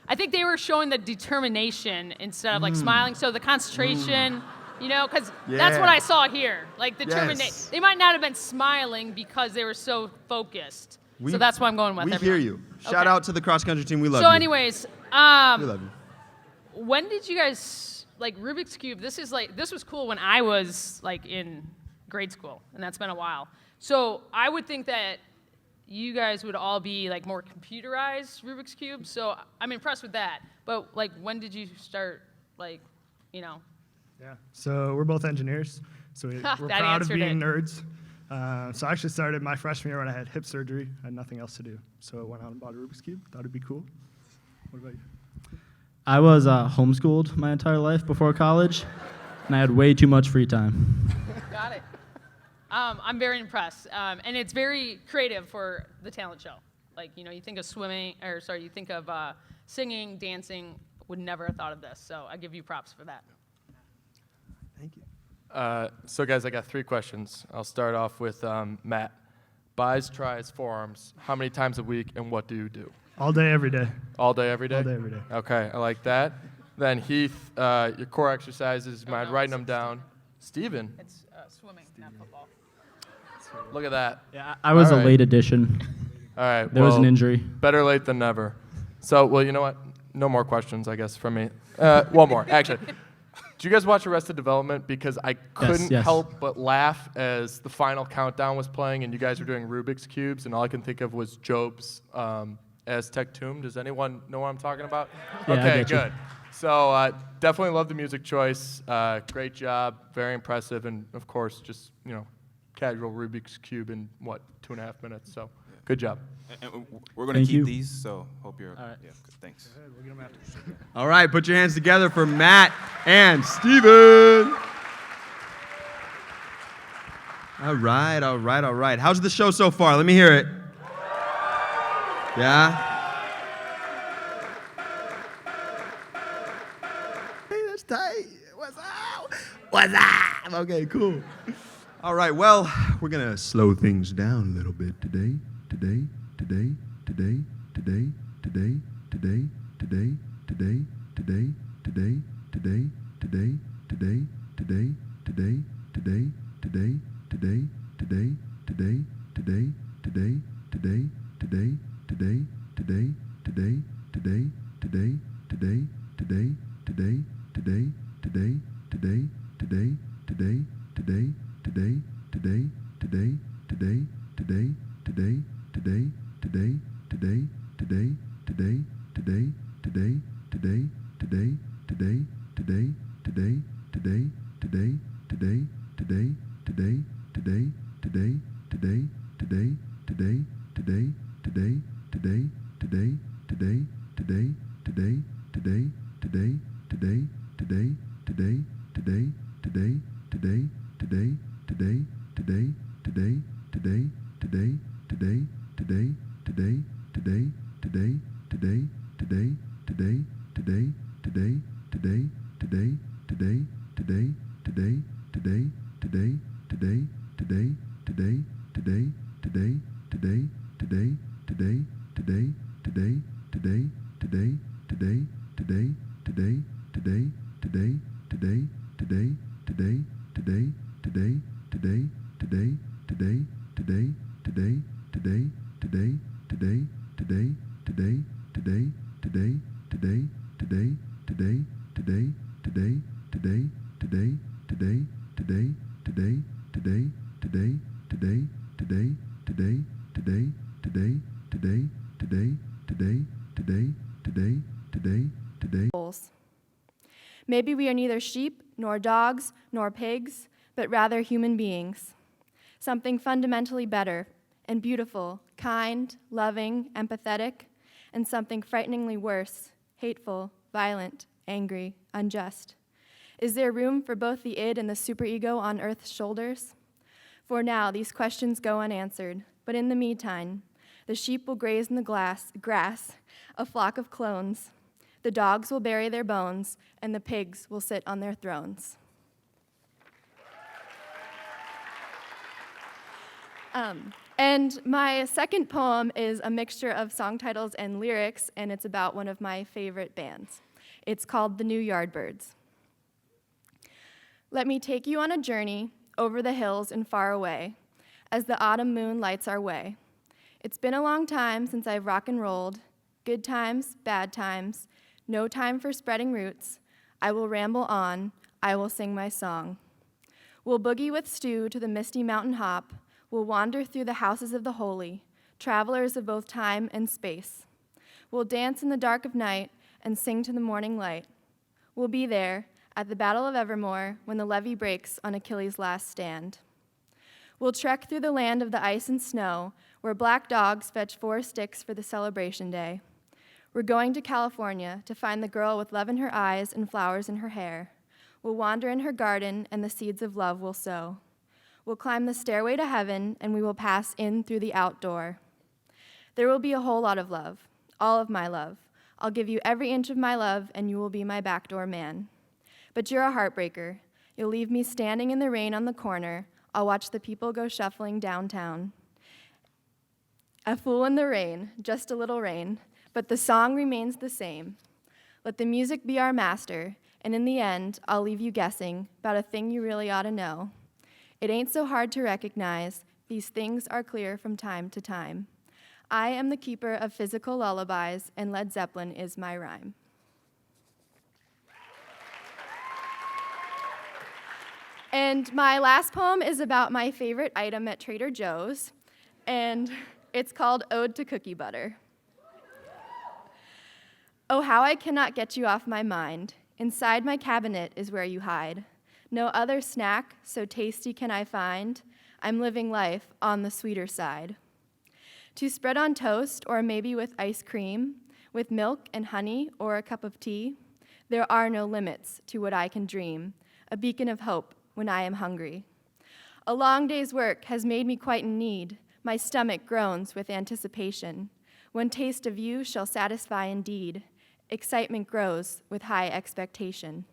I think they were showing the determination instead of smiling. So the concentration, because that's what I saw here. Determination. Yes. They might not have been smiling because they were so focused. So that's what I'm going with. We everyone. hear you. Shout out to the cross country team. We love you. So anyways, We love you. when did you guys Rubik's Cube? This was cool when I was in grade school, and that's been a while. So I would think that you guys would all be more computerized Rubik's Cube. So I'm impressed with that. But when did you start Yeah. So we're both engineers, so we're That proud of answered being it. nerds. So I actually started my freshman year when I had hip surgery. I had nothing else to do. So I went out and bought a Rubik's Cube. Thought it'd be cool. What about you? I was homeschooled my entire life before college, and I had way too much free time. Got it. I'm very impressed. And it's very creative for the talent show. You think of you think of singing, dancing, would never have thought of this. So I give you props for that. Thank you. So guys, I got 3 questions. I'll start off with Matt. Buys, tries, forearms. How many times a week, and what do you do? All day, every day. All day, every day? All day, every day. Okay, I like that. Then Heath, your core exercises, mind writing them down. Steven, It's swimming, not football. look at that. Yeah, I was All a right. late addition. All right. There was an well, injury. Better late than never. So, well, you know what? No more questions, I guess, from me. One more, actually. Did you guys watch Arrested Development? Because I couldn't yes. help but laugh as the final countdown was playing and you guys were doing Rubik's Cubes, and all I can think of was Job's Aztec tomb. Does anyone know what I'm talking about? Yeah, I Okay, get you. good. So definitely love the music choice. Great job, very impressive, and of course, just casual Rubik's Cube in, 2.5 minutes? So good job. And we're going to keep these, so hope you're. All right. Yeah, good, thanks. All right, put your hands together for Matt and Steven. All right. How's the show so far? Let me hear it. Yeah? Hey, that's tight. What's up? Okay, cool. All right, well, we're going to slow things down a little bit today. Maybe we are neither sheep, nor dogs, nor pigs, but rather human beings. Something fundamentally better and beautiful, kind, loving, empathetic, and something frighteningly worse, hateful, violent, angry, unjust. Is there room for both the id and the superego on Earth's shoulders? For now, these questions go unanswered, but in the meantime, the sheep will graze in the grass, a flock of clones. The dogs will bury their bones, and the pigs will sit on their thrones. And my second poem is a mixture of song titles and lyrics, and it's about one of my favorite bands. It's called The New Yardbirds. Let me take you on a journey over the hills and far away, as the autumn moon lights our way. It's been a long time since I've rock and rolled, good times, bad times, no time for spreading roots. I will ramble on, I will sing my song. We'll boogie with Stu to the misty mountain hop. We'll wander through the houses of the holy, travelers of both time and space. We'll dance in the dark of night and sing to the morning light. We'll be there at the Battle of Evermore when the levee breaks on Achilles' last stand. We'll trek through the land of the ice and snow, where black dogs fetch 4 sticks for the celebration day. We're going to California to find the girl with love in her eyes and flowers in her hair. We'll wander in her garden, and the seeds of love we'll sow. We'll climb the stairway to heaven, and we will pass in through the outdoor. There will be a whole lot of love, all of my love. I'll give you every inch of my love, and you will be my backdoor man. But you're a heartbreaker. You'll leave me standing in the rain on the corner. I'll watch the people go shuffling downtown. A fool in the rain, just a little rain, but the song remains the same. Let the music be our master, and in the end, I'll leave you guessing about a thing you really ought to know. It ain't so hard to recognize. These things are clear from time to time. I am the keeper of physical lullabies, and Led Zeppelin is my rhyme. And my last poem is about my favorite item at Trader Joe's, and it's called Ode to Cookie Butter. Oh, how I cannot get you off my mind. Inside my cabinet is where you hide. No other snack so tasty can I find. I'm living life on the sweeter side. To spread on toast or maybe with ice cream, with milk and honey or a cup of tea, there are no limits to what I can dream, a beacon of hope when I am hungry. A long day's work has made me quite in need. My stomach groans with anticipation. One taste of you shall satisfy indeed. Excitement grows with high expectation.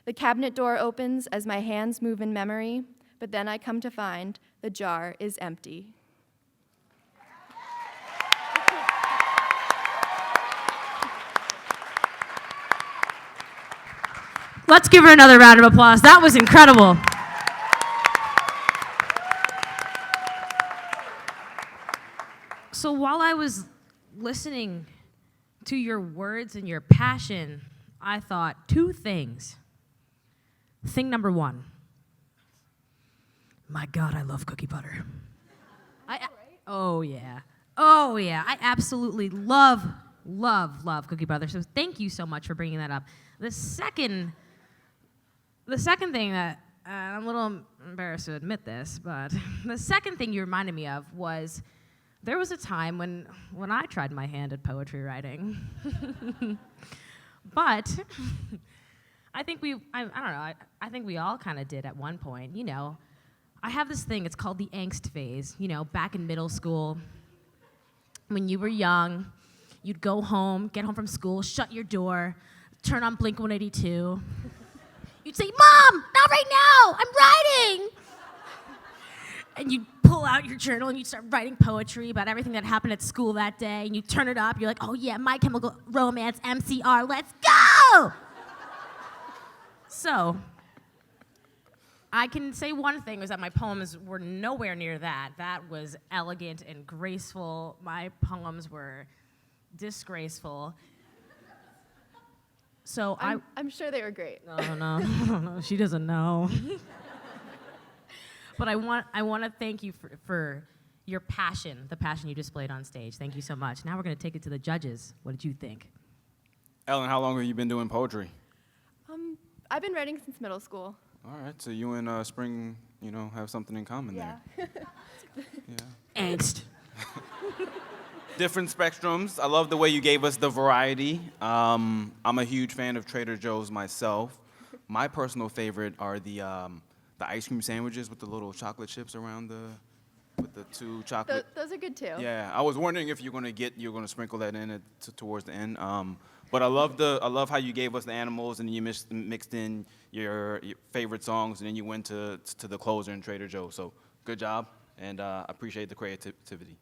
The cabinet door opens as my hands move in memory, but then I come to find the jar is empty. Let's give her another round of applause. That was incredible. So while I was listening to your words and your passion, I thought two things. Thing number one, my God, I love cookie butter. Oh yeah. I absolutely love cookie butter. So thank you so much for bringing that up. The second thing that, I'm a little embarrassed to admit this, but the second thing you reminded me of was there was a time when I tried my hand at poetry writing. But I think I think we all kind of did at one point. You know, I have this thing, it's called the angst phase. You know, back in middle school, when you were young, you'd go home, get home from school, shut your door, turn on Blink 182. You'd say, Mom, not right now, I'm writing. And you'd pull out your journal and you'd start writing poetry about everything that happened at school that day. And you turn it up, you're like, oh yeah, My Chemical Romance, MCR, let's go! So, I can say one thing was that my poems were nowhere near that. That was elegant and graceful. My poems were disgraceful. So I'm sure they were great. No, she doesn't know. But I want to thank you for your passion, the passion you displayed on stage. Thank you so much. Now we're going to take it to the judges. What did you think? Ellen, how long have you been doing poetry? I've been writing since middle school. All right, so you and Spring, have something in common there. Angst. Different spectrums. I love the way you gave us the variety. I'm a huge fan of Trader Joe's myself. My personal favorite are the ice cream sandwiches with the little chocolate chips around with the two chocolate. Those are good too. Yeah, I was wondering if you're gonna sprinkle that in towards the end. But I love how you gave us the animals and you mixed in your favorite songs and then you went to the closer in Trader Joe's. So good job, and I appreciate the creativity.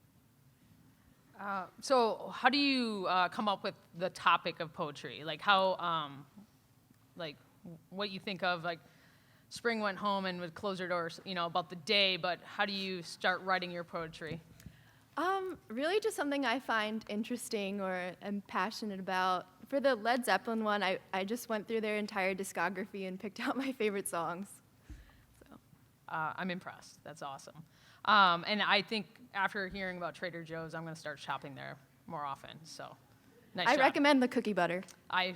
So how do you come up with the topic of poetry? Like how, what you think of, like Spring went home and would close her doors, about the day, but how do you start writing your poetry? Really just something I find interesting or am passionate about. For the Led Zeppelin one, I just went through their entire discography and picked out my favorite songs. So. I'm impressed. That's awesome. And I think after hearing about Trader Joe's, I'm going to start shopping there more often. So, nice I job. recommend the cookie butter. I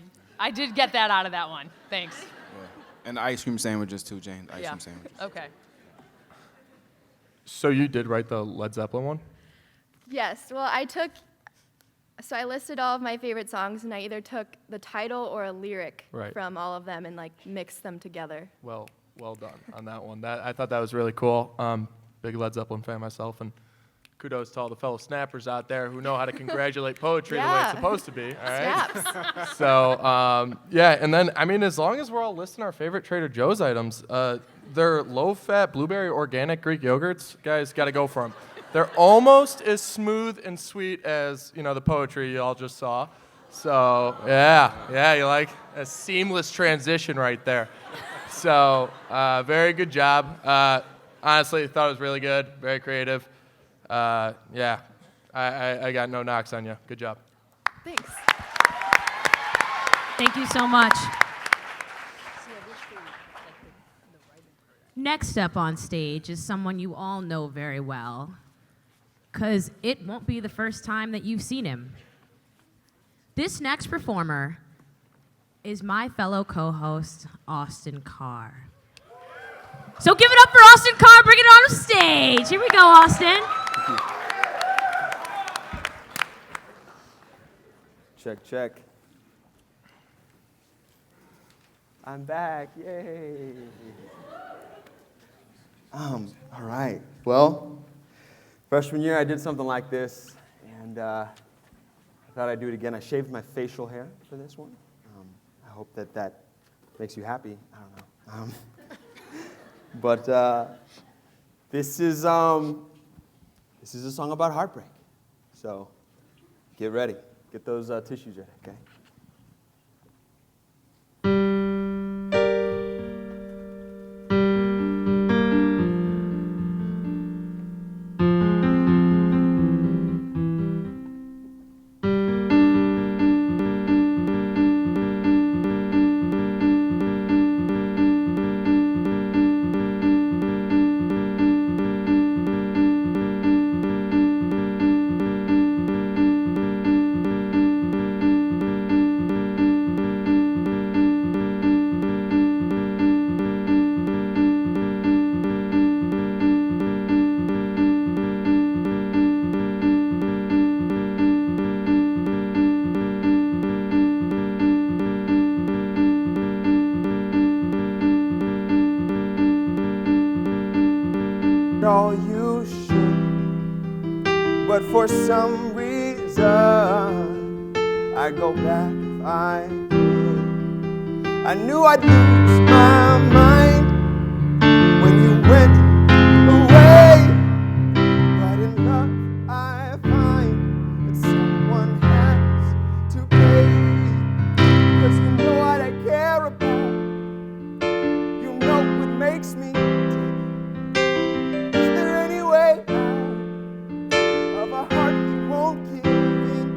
did get that out of that one. Thanks. Yeah. And the ice cream sandwiches too, Jane. Ice cream sandwiches. Okay. So you did write the Led Zeppelin one? Yes. Well, I listed all of my favorite songs, and I either took the title or a lyric from all of them and mixed them together. Well done on that one. I thought that was really cool. Big Led Zeppelin fan myself, and kudos to all the fellow snappers out there who know how to congratulate poetry the way it's supposed to be. All right. Snaps. So and then as long as we're all listing our favorite Trader Joe's items, they're low-fat blueberry organic Greek yogurts. Guys, got to go for them. They're almost as smooth and sweet as the poetry you all just saw. So yeah, you like a seamless transition right there. So very good job. Honestly, thought it was really good, very creative. I got no knocks on you. Good job. Thanks. Thank you so much. Next up on stage is someone you all know very well, because it won't be the first time that you've seen him. This next performer is my fellow co-host, Austin Carr. So give it up for Austin Carr, bring it on stage. Here we go, Austin. Check, check. I'm back, yay. All right, well, freshman year I did something like this, and I thought I'd do it again. I shaved my facial hair for this one. I hope that makes you happy, I don't know. But this is a song about heartbreak, so get ready. Get those tissues ready, okay? All you should, but for some reason I'd go back if I could. I knew I'd lose my mind when you went away, but in love I find that someone has to pay. 'Cause you know what I care about, you know what makes me tick. Of a heart that won't give in.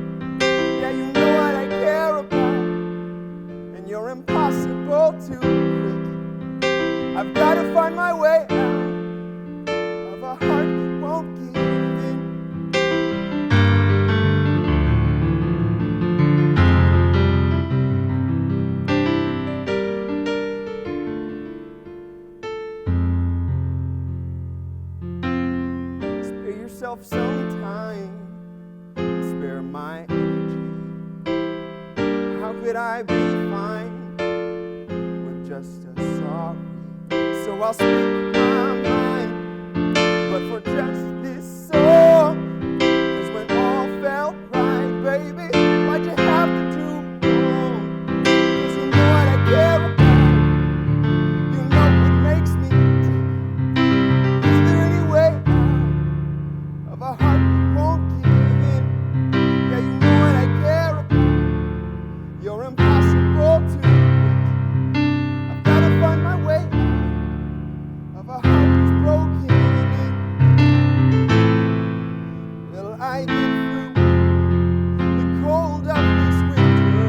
Yeah, you know what I care about, and you're impossible to quit. I've got to find my way out of a heart that won't give in. Spare yourself some time, spare my energy. How could I be fine with just a sorry? So I'll speak my mind, but for just this song. 'Cause when all felt right, baby, why'd you have to do wrong? 'Cause you know what I care about, you know what makes me tick. Is there any way out of a heart that won't give in? Yeah, you know what I care about, you're impossible to quit. I've got to find my way out of a heart that's broken in. Will I get through the cold of this winter?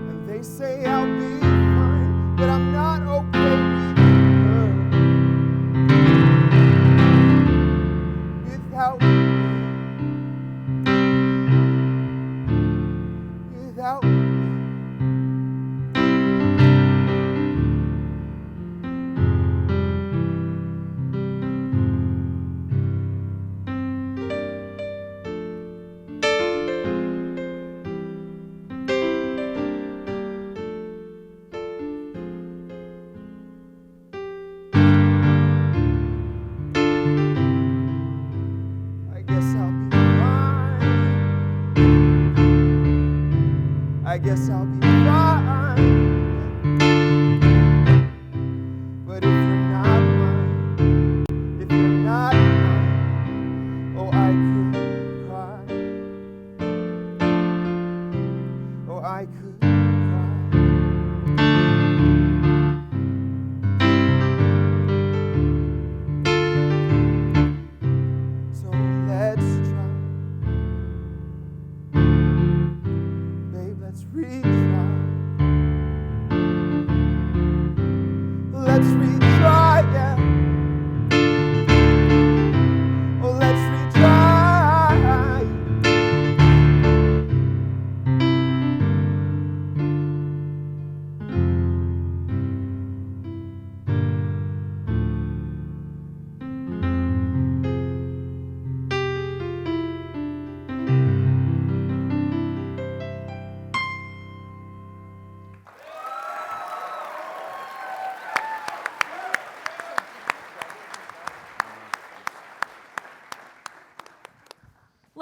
And they say I'll be fine, but I'm not okay without you. Without you. I guess I'll be fine. I guess I'll be fine. But if you're not mine, if you're not mine, oh, I could cry. Oh, I could cry. So let's try. Babe, let's retry.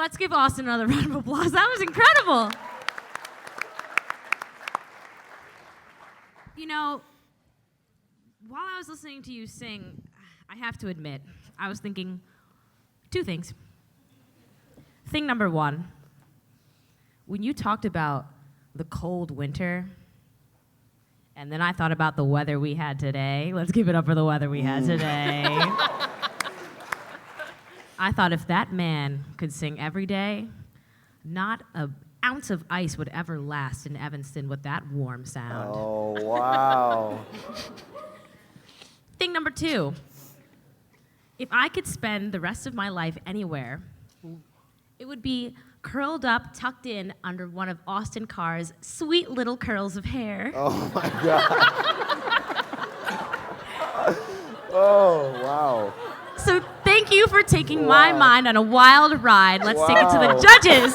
Let's give Austin another round of applause. That was incredible. You know, while I was listening to you sing, I have to admit, I was thinking two things. Thing number one, when you talked about the cold winter, and then I thought about the weather we had today. Let's give it up for the weather we had today. I thought if that man could sing every day, not an ounce of ice would ever last in Evanston with that warm sound. Oh, wow. Thing number two, if I could spend the rest of my life anywhere, it would be curled up, tucked in under one of Austin Carr's sweet little curls of hair. Oh, my God. Oh, wow. So thank you for taking my mind on a wild ride. Let's take it to the judges.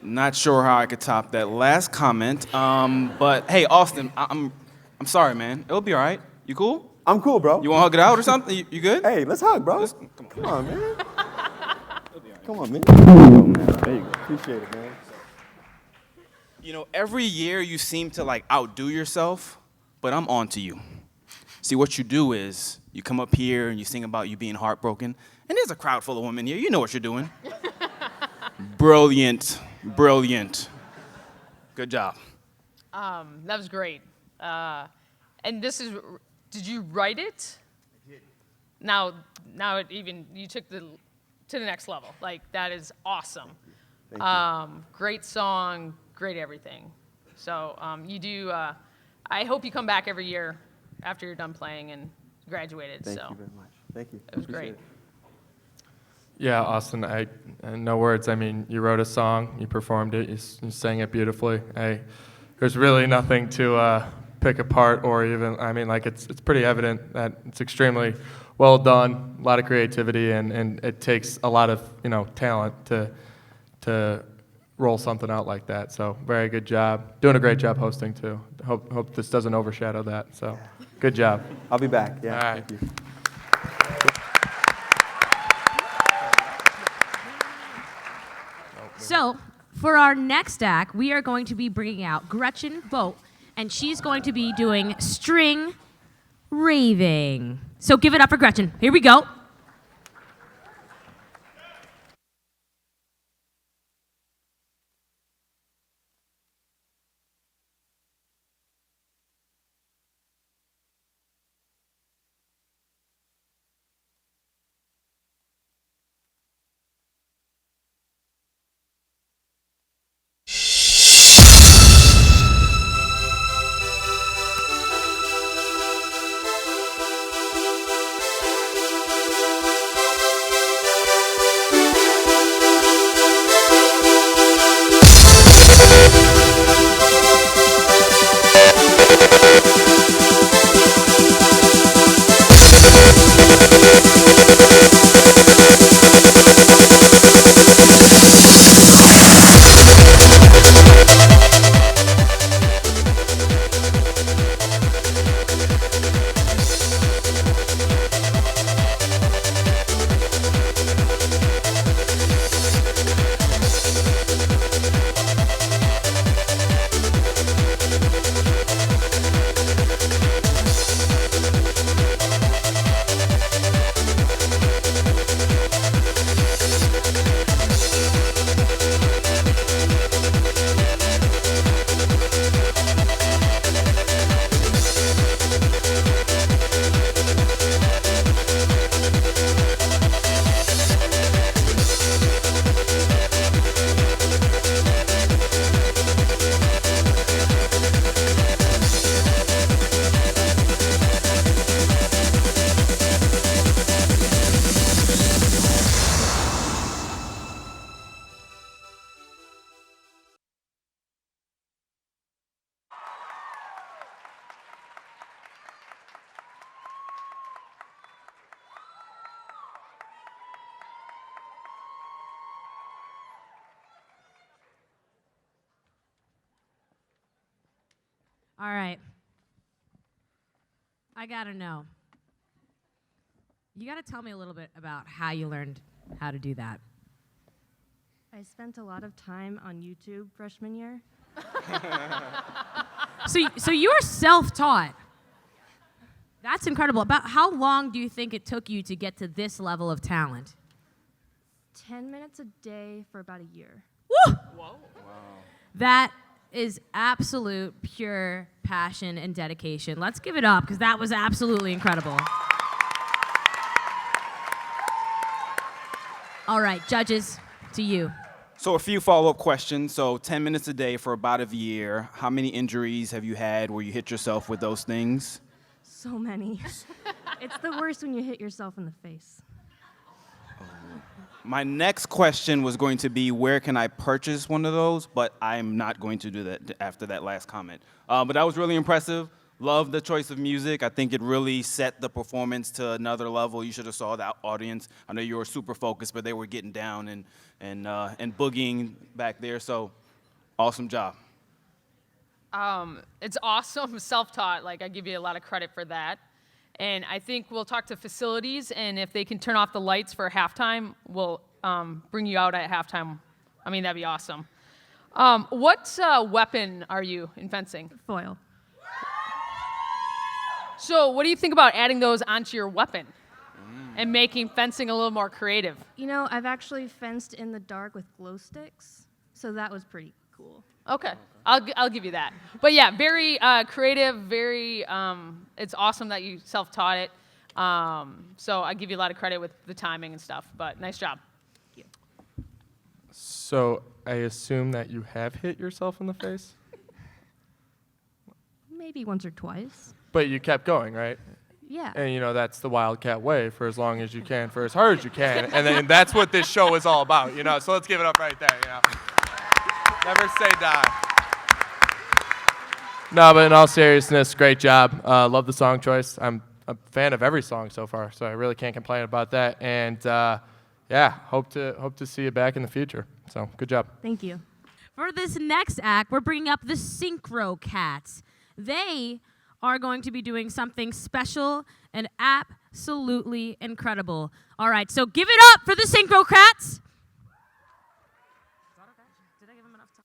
Not sure how I could top that last comment. But hey, Austin, I'm sorry, man. It'll be all right. You cool? I'm cool, bro. You want to hug it out or something? You good? Hey, let's hug, bro. Come on, man. Come on, man. There you go. Appreciate it, man. You know, every year you seem to like outdo yourself, but I'm on to you. See, what you do is you come up here and you sing about you being heartbroken, and there's a crowd full of women here. You know what you're doing. Brilliant, brilliant. Good job. That was great. And this is, did you write it? I did. Now you took the to the next level. Like, that is awesome. Thank you. Great song, great everything. So you do, I hope you come back every year after you're done playing and graduated. Thank you very much. Thank you. It was great. Yeah, Austin, no words. I mean, you wrote a song, you performed it, you sang it beautifully. There's really nothing to pick apart or even, I mean, like, it's pretty evident that it's extremely well done, a lot of creativity, and it takes a lot of, talent to roll something out like that. So very good job. Doing a great job hosting, too. Hope this doesn't overshadow that. So good job. I'll be back. Yeah. All right. Thank you. So, for our next act, we are going to be bringing out Gretchen Vogt, and she's going to be doing string raving. So give it up for Gretchen. Here we go. All right. I gotta know. You got to tell me a little bit about how you learned how to do that. I spent a lot of time on YouTube freshman year. So you were self-taught. That's incredible. About how long do you think it took you to get to this level of talent? 10 minutes a day for about a year. Woo! Wow. That is absolute pure passion and dedication. Let's give it up because that was absolutely incredible. All right, judges, to you. So a few follow-up questions. So 10 minutes a day for about a year. How many injuries have you had where you hit yourself with those things? So many. It's the worst when you hit yourself in the face. My next question was going to be, where can I purchase one of those? But I'm not going to do that after that last comment. But that was really impressive. Love the choice of music. I think it really set the performance to another level. You should have saw that audience. I know you were super focused, but they were getting down and boogieing back there. So, awesome job. It's awesome, self-taught. Like, I give you a lot of credit for that. And I think we'll talk to facilities, and if they can turn off the lights for halftime, we'll bring you out at halftime. I mean, that'd be awesome. What weapon are you in fencing? Foil. So what do you think about adding those onto your weapon and making fencing a little more creative? You know, I've actually fenced in the dark with glow sticks, so that was pretty cool. Okay, I'll give you that. But yeah, very creative, very, it's awesome that you self-taught it. So I give you a lot of credit with the timing and stuff, but nice job. Thank you. So I assume that you have hit yourself in the face? Maybe once or twice. But you kept going, right? Yeah. And you know, that's the Wildcat way, for as long as you can, for as hard as you can. And then that's what this show is all about, you know? So let's give it up right there, you know? Never say die. No, but in all seriousness, great job. Love the song choice. I'm a fan of every song so far, so I really can't complain about that. And yeah, hope to see you back in the future. So good job. Thank you. For this next act, we're bringing up the Synchro Cats. They are going to be doing something special and absolutely incredible. All right, so give it up for the Synchro Cats. Did I give them enough time?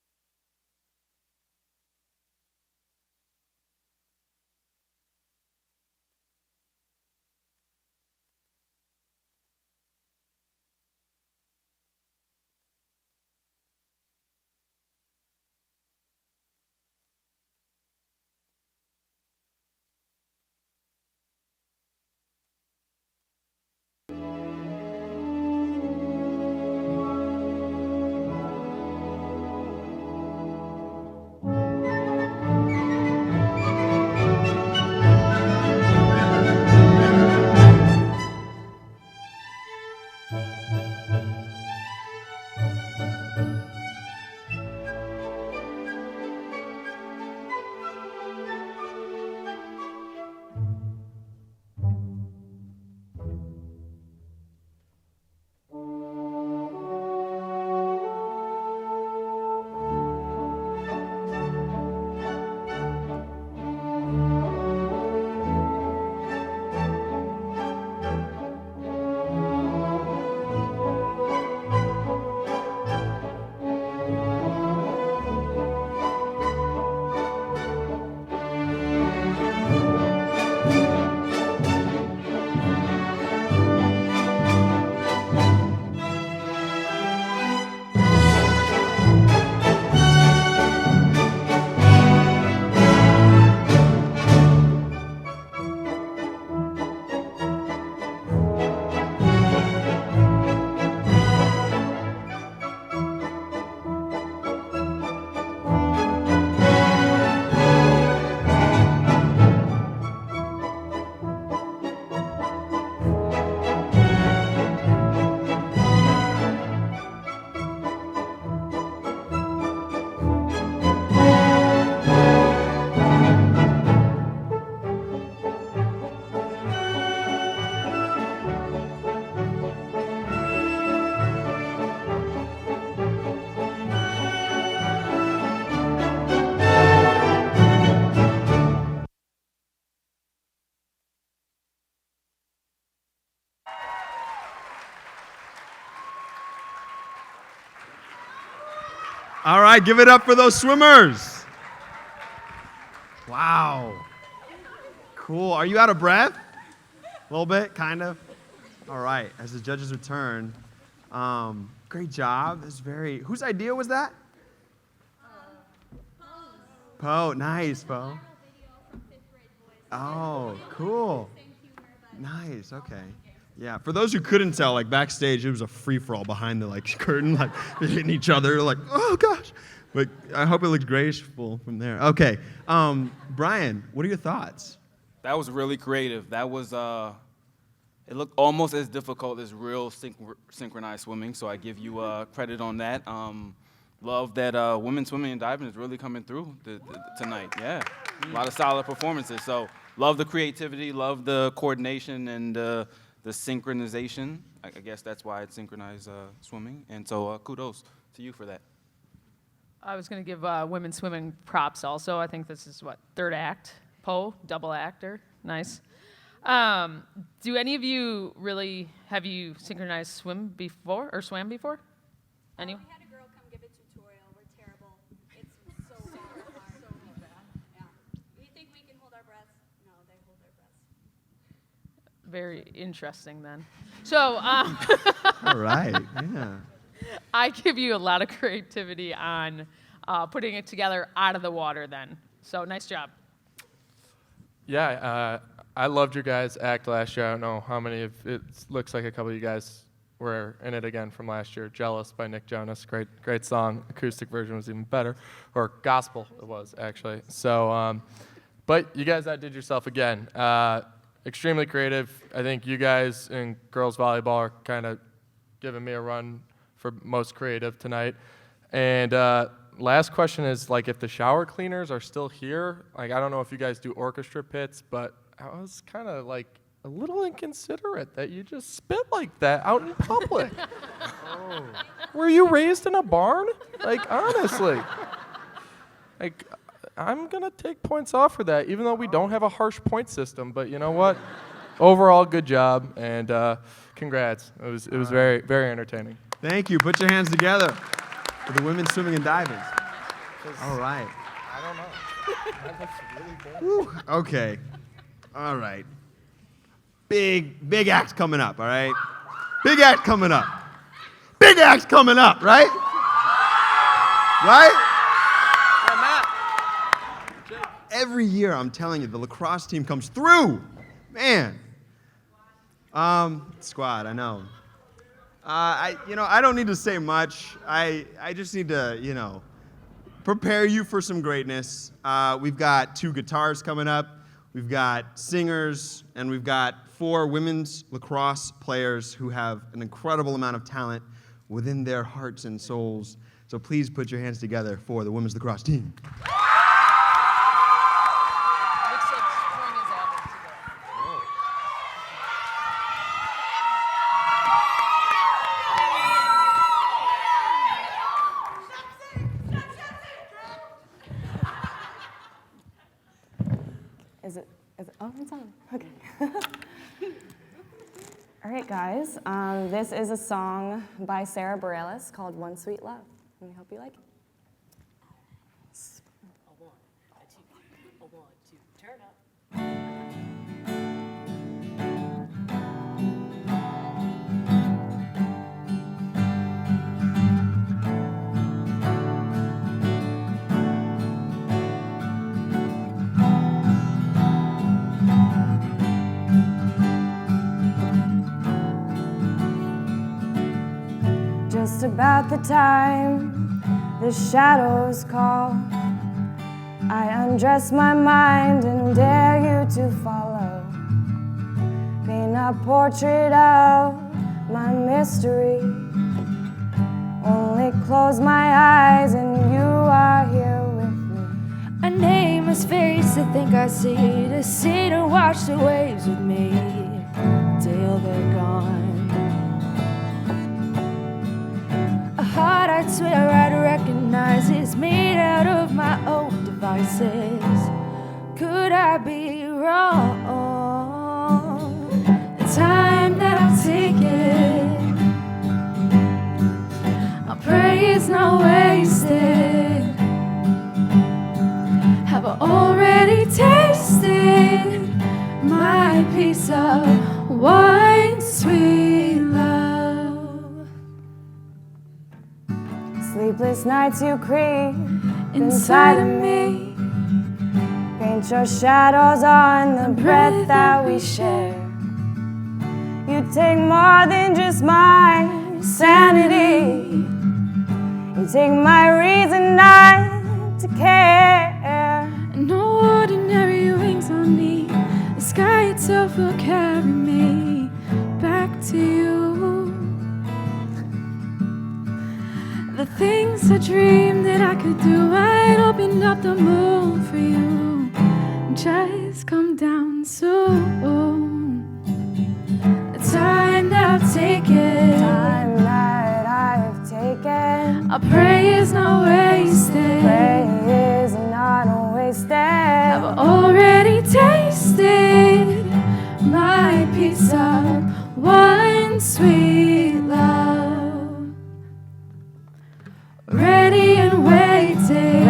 All right, give it up for those swimmers. Wow. Cool. Are you out of breath? A little bit, kind of. All right, as the judges return, great job. That's whose idea was that? Poe. Nice, Poe. Oh, cool. Nice, okay. Yeah, for those who couldn't tell, like backstage, it was a free-for-all behind the curtain, like hitting each other, like, oh gosh. But I hope it looked graceful from there. Okay, Brian, what are your thoughts? That was really creative. That was, it looked almost as difficult as real synchronized swimming, so I give you credit on that. Love that women's swimming and diving is really coming through tonight. Yeah, a lot of solid performances. So love the creativity, love the coordination, and the synchronization. I guess that's why it's synchronized swimming. And so kudos to you for that. I was going to give women's swimming props also. I think this is, third act? Poe, double actor. Nice. Do any of you have you synchronized swam before? Anyone? We had a girl come give a tutorial. We're terrible. It's so hard. Yeah. We think we can hold our breaths. No, they hold their breaths. Very interesting then. So, all right, yeah. I give you a lot of creativity on putting it together out of the water then. So nice job. Yeah, I loved your guys' act last year. I don't know how many of it looks like a couple of you guys were in it again from last year. Jealous by Nick Jonas, great song. Acoustic version was even better, or gospel it was actually. So, but you guys outdid yourself again. Extremely creative. I think you guys in girls volleyball are kind of giving me a run for most creative tonight. And last question is, if the shower cleaners are still here, I don't know if you guys do orchestra pits, but I was kind of a little inconsiderate that you just spit like that out in public. Oh. Were you raised in a barn? Honestly. I'm going to take points off for that, even though we don't have a harsh point system. But you know what? Overall, good job, and congrats. It was very, very entertaining. Thank you. Put your hands together for the women's swimming and diving. All right. I don't know. That looks really boring. Okay. All right. Big act coming up, all right? Big act coming up. Big act coming up, right? Right? Every year, I'm telling you, the lacrosse team comes through. Man. Squad, I know. I don't need to say much. I just need to, prepare you for some greatness. We've got 2 guitars coming up. We've got singers, and we've got 4 women's lacrosse players who have an incredible amount of talent within their hearts and souls. So please put your hands together for the women's lacrosse team. Oh, it's on. Okay. All right, guys. This is a song by Sarah Bareilles called One Sweet Love. And we hope you like it. A one, two, turn up. Just about the time the shadows call, I undress my mind and dare you to follow. Paint a portrait of my mystery. Only close my eyes and you are here with me. A nameless face I think I see, to sit and watch the waves with me till they're gone. A heart I'd swear I'd recognize is made out of my own devices. Could I be wrong? The time that I've taken, I pray it's not wasted. my piece of wine, sweet love. Sleepless nights you creep inside of me. Paint your shadows on the breath that we share. You take more than just my sanity. You take my reason not to care. No ordinary wings on me. The sky itself will carry me back to you. The things I dreamed that I could do, I'd open up the moon for you. Just come down soon. The time that I've taken, I pray is not wasted. Pray is not wasted. I've already tasted my piece of wine, sweet love. Ready and waiting,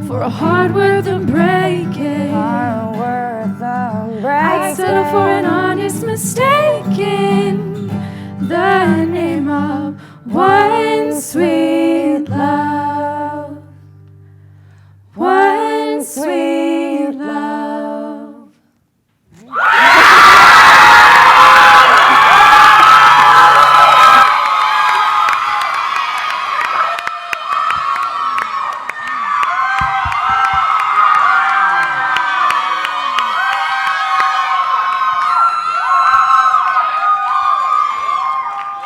for a heart worth of breaking. I'd settle for an honest mistake in the name of one sweet love. One sweet love.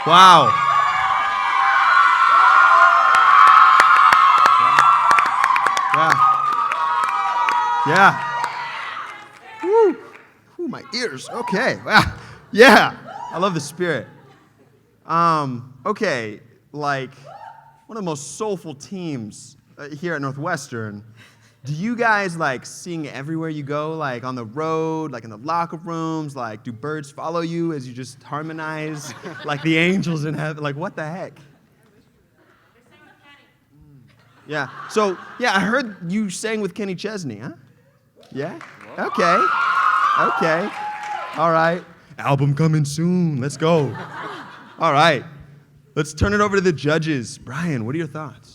Wow. Yeah. Woo. Ooh, my ears. Okay. Wow. Yeah. I love the spirit. Okay, like one of the most soulful teams here at Northwestern. Do you guys like sing everywhere you go, like on the road, like in the locker rooms? Like, do birds follow you as you just harmonize like the angels in heaven? Like, what the heck? Yeah. So, yeah, I heard you sang with Kenny Chesney, huh? Yeah? Okay. Okay. All right. Album coming soon. Let's go. All right. Let's turn it over to the judges. Brian, what are your thoughts?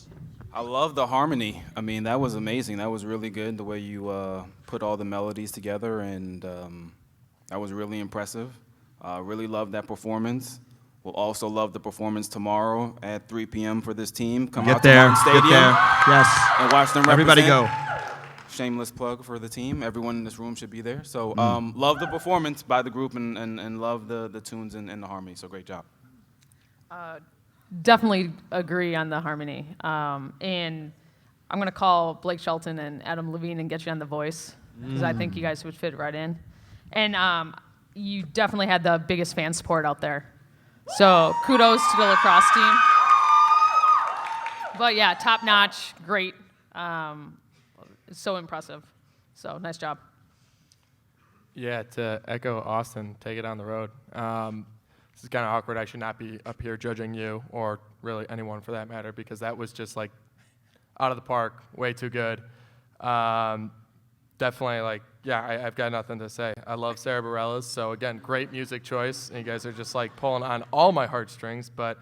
I love the harmony. I mean, that was amazing. That was really good, the way you put all the melodies together, and that was really impressive. Really loved that performance. We'll also love the performance tomorrow at 3 p.m. for this team. Come out to Martin Stadium. Get there. Yes. And watch them represent. Everybody go. Shameless plug for the team. Everyone in this room should be there. So love the performance by the group and love the tunes and the harmony. So great job. Definitely agree on the harmony. And I'm going to call Blake Shelton and Adam Levine and get you on The Voice, because I think you guys would fit right in. And you definitely had the biggest fan support out there. So kudos to the lacrosse team. But yeah, top notch, great. So impressive. So nice job. Yeah, to echo Austin, take it on the road. This is kind of awkward. I should not be up here judging you, or really anyone for that matter, because that was just like out of the park, way too good. Definitely, like, yeah, I've got nothing to say. I love Sarah Bareilles, so again, great music choice. And you guys are just like pulling on all my heartstrings, but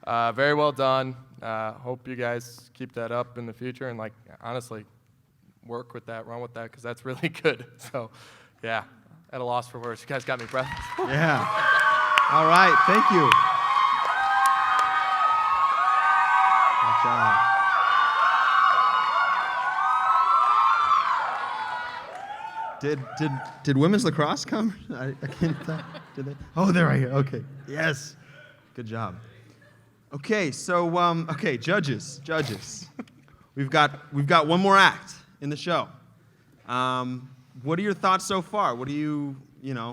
very well done. Hope you guys keep that up in the future, and like honestly, work with that, run with that, because that's really good. So, yeah, at a loss for words. You guys got me breathless. Yeah. All right, thank you. Good job. Did women's lacrosse come? I can't tell. Did they? Oh, they're right here. Okay. Yes. Good job. Okay, so okay, judges. We've got one more act in the show. What are your thoughts so far? What do you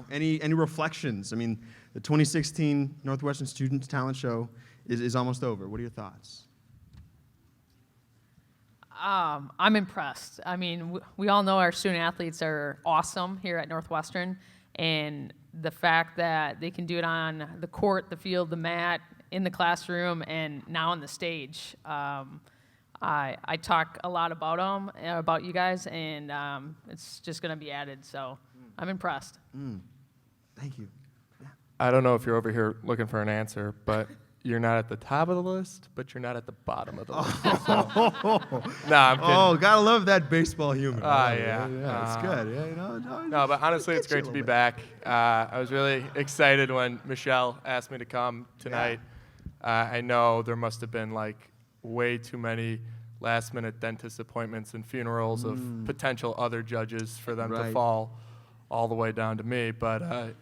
any reflections? I mean, the 2016 Northwestern Student Talent Show is almost over. What are your thoughts? I'm impressed. I mean, we all know our student athletes are awesome here at Northwestern, and the fact that they can do it on the court, the field, the mat, in the classroom, and now on the stage. I talk a lot about them, about you guys, and it's just going to be added. So I'm impressed. Thank you. I don't know if you're over here looking for an answer, but you're not at the top of the list, but you're not at the bottom of the list. So. Nah, I'm kidding. Oh, gotta love that baseball humor. Yeah. Yeah, it's good. Yeah, you know. No, but honestly, it's great to be back. I was really excited when Michelle asked me to come tonight. I know there must have been like way too many last-minute dentist appointments and funerals of potential other judges for them to fall all the way down to me, but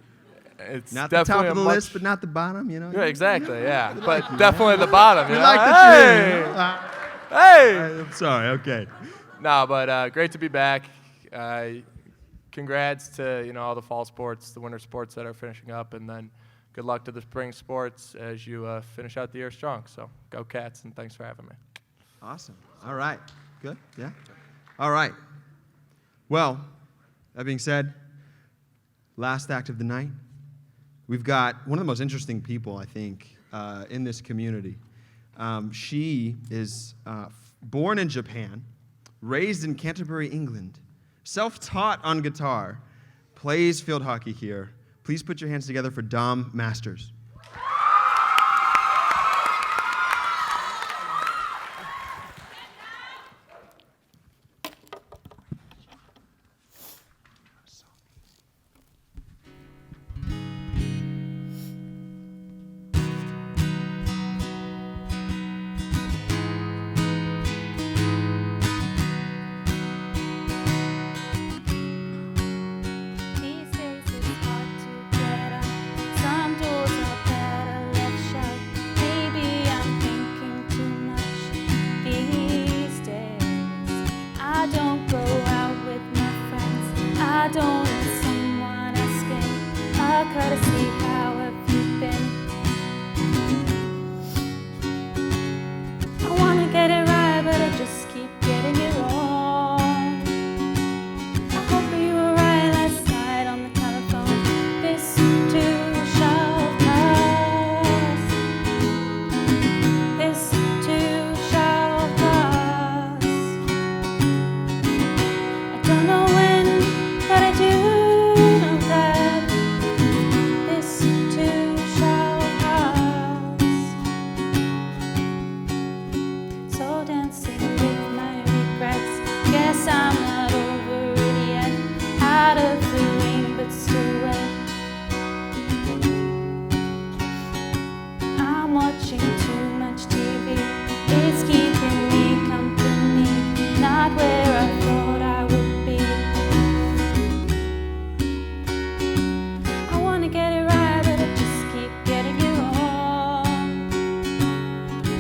it's not the definitely top of the a list, but not the bottom, you know? Yeah, exactly, yeah. We But like you, definitely man. the bottom. We You know? like that you're in. Hey! I'm sorry, okay. No, but great to be back. Congrats to all the fall sports, the winter sports that are finishing up, and then good luck to the spring sports as you finish out the year strong. So go Cats, and thanks for having me. Awesome. All right. Good. Yeah. All right. Well, that being said, last act of the night. We've got one of the most interesting people, I think, in this community. She is born in Japan, raised in Canterbury, England, self-taught on guitar, plays field hockey here. Please put your hands together for Dom Masters. These days it's hard to get up. Some doors are better left shut. Maybe I'm thinking too much these days. I don't go out with my friends. I don't need someone asking a courtesy, how have you been? I wanna get it right, but I just keep getting it wrong. I hope you were right last night on the telephone. This too shall pass. This too shall pass. I don't know when, but I do know that this too shall pass. So dancing with my regrets. Guess I'm not over it yet. Out of the rain, but still wet. I'm watching too much TV. It's keeping me company, not where I thought I would be. I wanna get it right, but I just keep getting it wrong.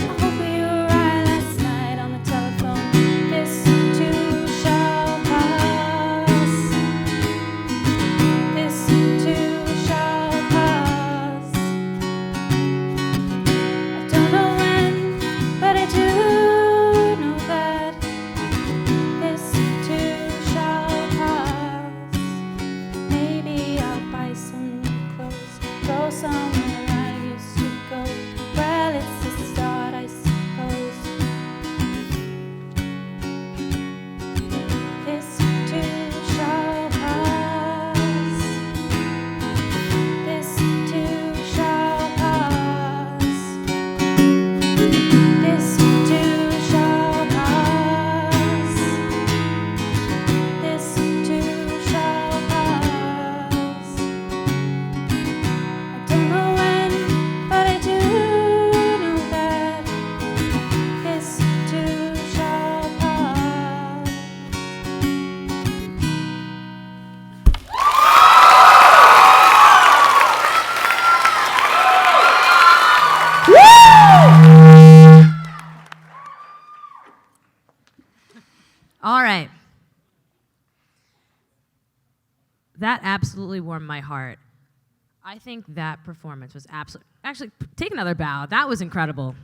I hope you were right last night on the telephone. This too shall pass. This too shall pass. I don't know when, but I do know that this too shall pass. Maybe I'll buy some new clothes, go somewhere I used to go. Well, it's the start, I suppose. This too shall pass. This too shall pass. This too shall pass. This too shall pass. I don't know when, but I do know that this too shall pass. All right. That absolutely warmed my heart. I think that performance was absolutely. Actually, take another bow. That was incredible.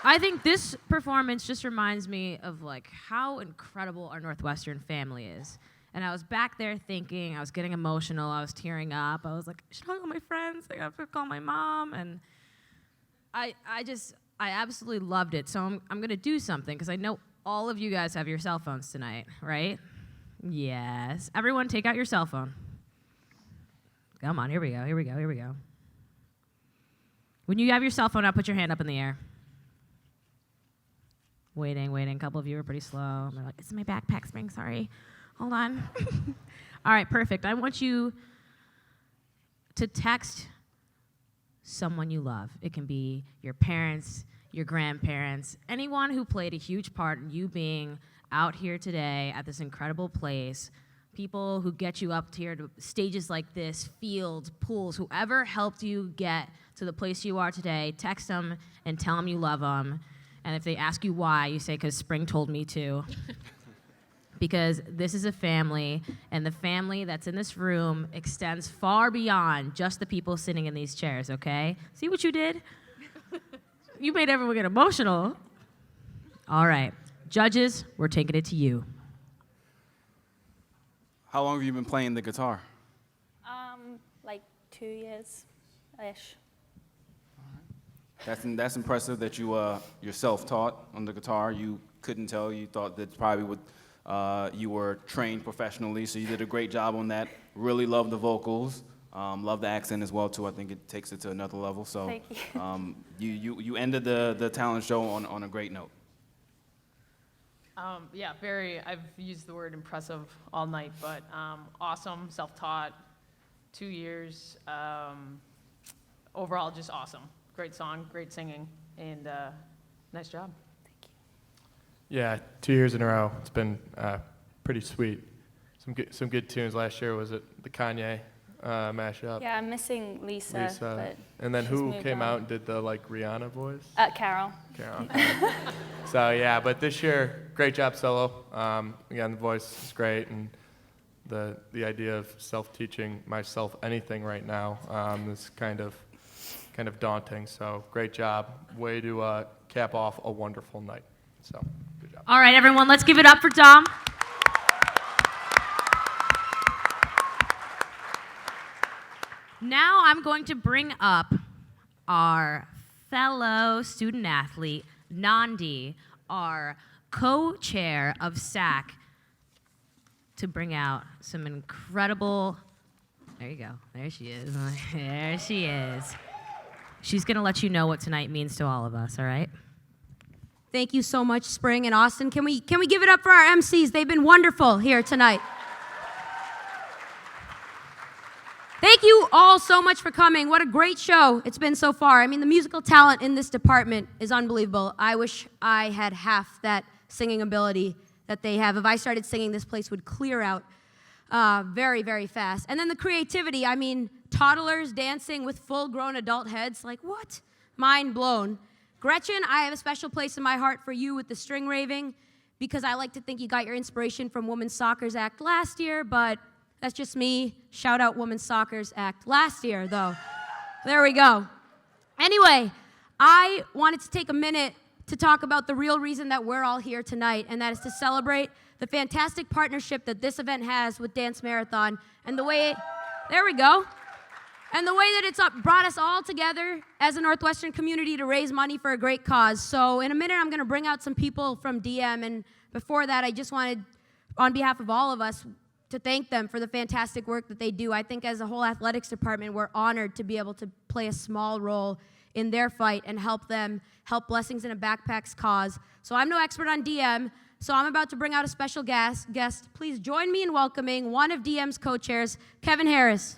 I think this performance just reminds me of like how incredible our Northwestern family is. And I was back there thinking, I was getting emotional, I was tearing up. I was like, I should hug all my friends, I have to call my mom. And I absolutely loved it. So I'm going to do something because I know all of you guys have your cell phones tonight, right? Yes. Everyone take out your cell phone. Come on, here we go. When you have your cell phone out, put your hand up in the air. Waiting. A couple of you are pretty slow. They're like, it's in my backpack, Spring, sorry. Hold on. All right, perfect. I want you to text someone you love. It can be your parents, your grandparents, anyone who played a huge part in you being out here today at this incredible place, people who get you up here to stages like this, fields, pools, whoever helped you get to the place you are today, text them and tell them you love them. And if they ask you why, you say, because Spring told me to. Because this is a family, and the family that's in this room extends far beyond just the people sitting in these chairs, okay? See what you did? You made everyone get emotional. All right. Judges, we're taking it to you. How long have you been playing the guitar? Like 2 years-ish. That's impressive that you're self-taught on the guitar. You couldn't tell. You thought that probably you were trained professionally, so you did a great job on that. Really love the vocals. Love the accent as well too. I think it takes it to another level. So Thank you. You ended the talent show on a great note. Yeah, I've used the word impressive all night, but awesome, self-taught, 2 years. Overall, just awesome. Great song, great singing, and nice job. Yeah, 2 years in a row. It's been pretty sweet. Some good tunes. Last year was it the Kanye mashup? Yeah, I'm missing Lisa. But and then she's who moved came on. out and did the Rihanna voice? Carol. Carol. So yeah, but this year, great job solo. Again, the voice is great, and the idea of self-teaching myself anything right now is kind of daunting. So great job. Way to cap off a wonderful night. So good job. All right, everyone, let's give it up for Dom. Now I'm going to bring up our fellow student athlete, Nandi, our co-chair of SAC, to bring out some incredible, there you go, there she is, there she is. She's gonna let you know what tonight means to all of us, all right? Thank you so much, Spring and Austin. Can we give it up for our MCs? They've been wonderful here tonight. Thank you all so much for coming. What a great show it's been so far. I mean, the musical talent in this department is unbelievable. I wish I had half that singing ability that they have. If I started singing, this place would clear out very, very fast. And then the creativity, I mean, toddlers dancing with full-grown adult heads, like what? Mind blown. Gretchen, I have a special place in my heart for you with the string raving because I like to think you got your inspiration from Women's Soccer's act last year, but that's just me. Shout out Women's Soccer's act last year, though. There we go. Anyway, I wanted to take a minute to talk about the real reason that we're all here tonight, and that is to celebrate the fantastic partnership that this event has with Dance Marathon and the way, there we go, and the way that it's brought us all together as a Northwestern community to raise money for a great cause. So in a minute, I'm going to bring out some people from DM, and before that, I just wanted, on behalf of all of us, to thank them for the fantastic work that they do. I think as a whole athletics department, we're honored to be able to play a small role in their fight and help them help Blessings in a Backpack's cause. So I'm no expert on DM, so I'm about to bring out a special guest. Please join me in welcoming one of DM's co-chairs, Kevin Harris.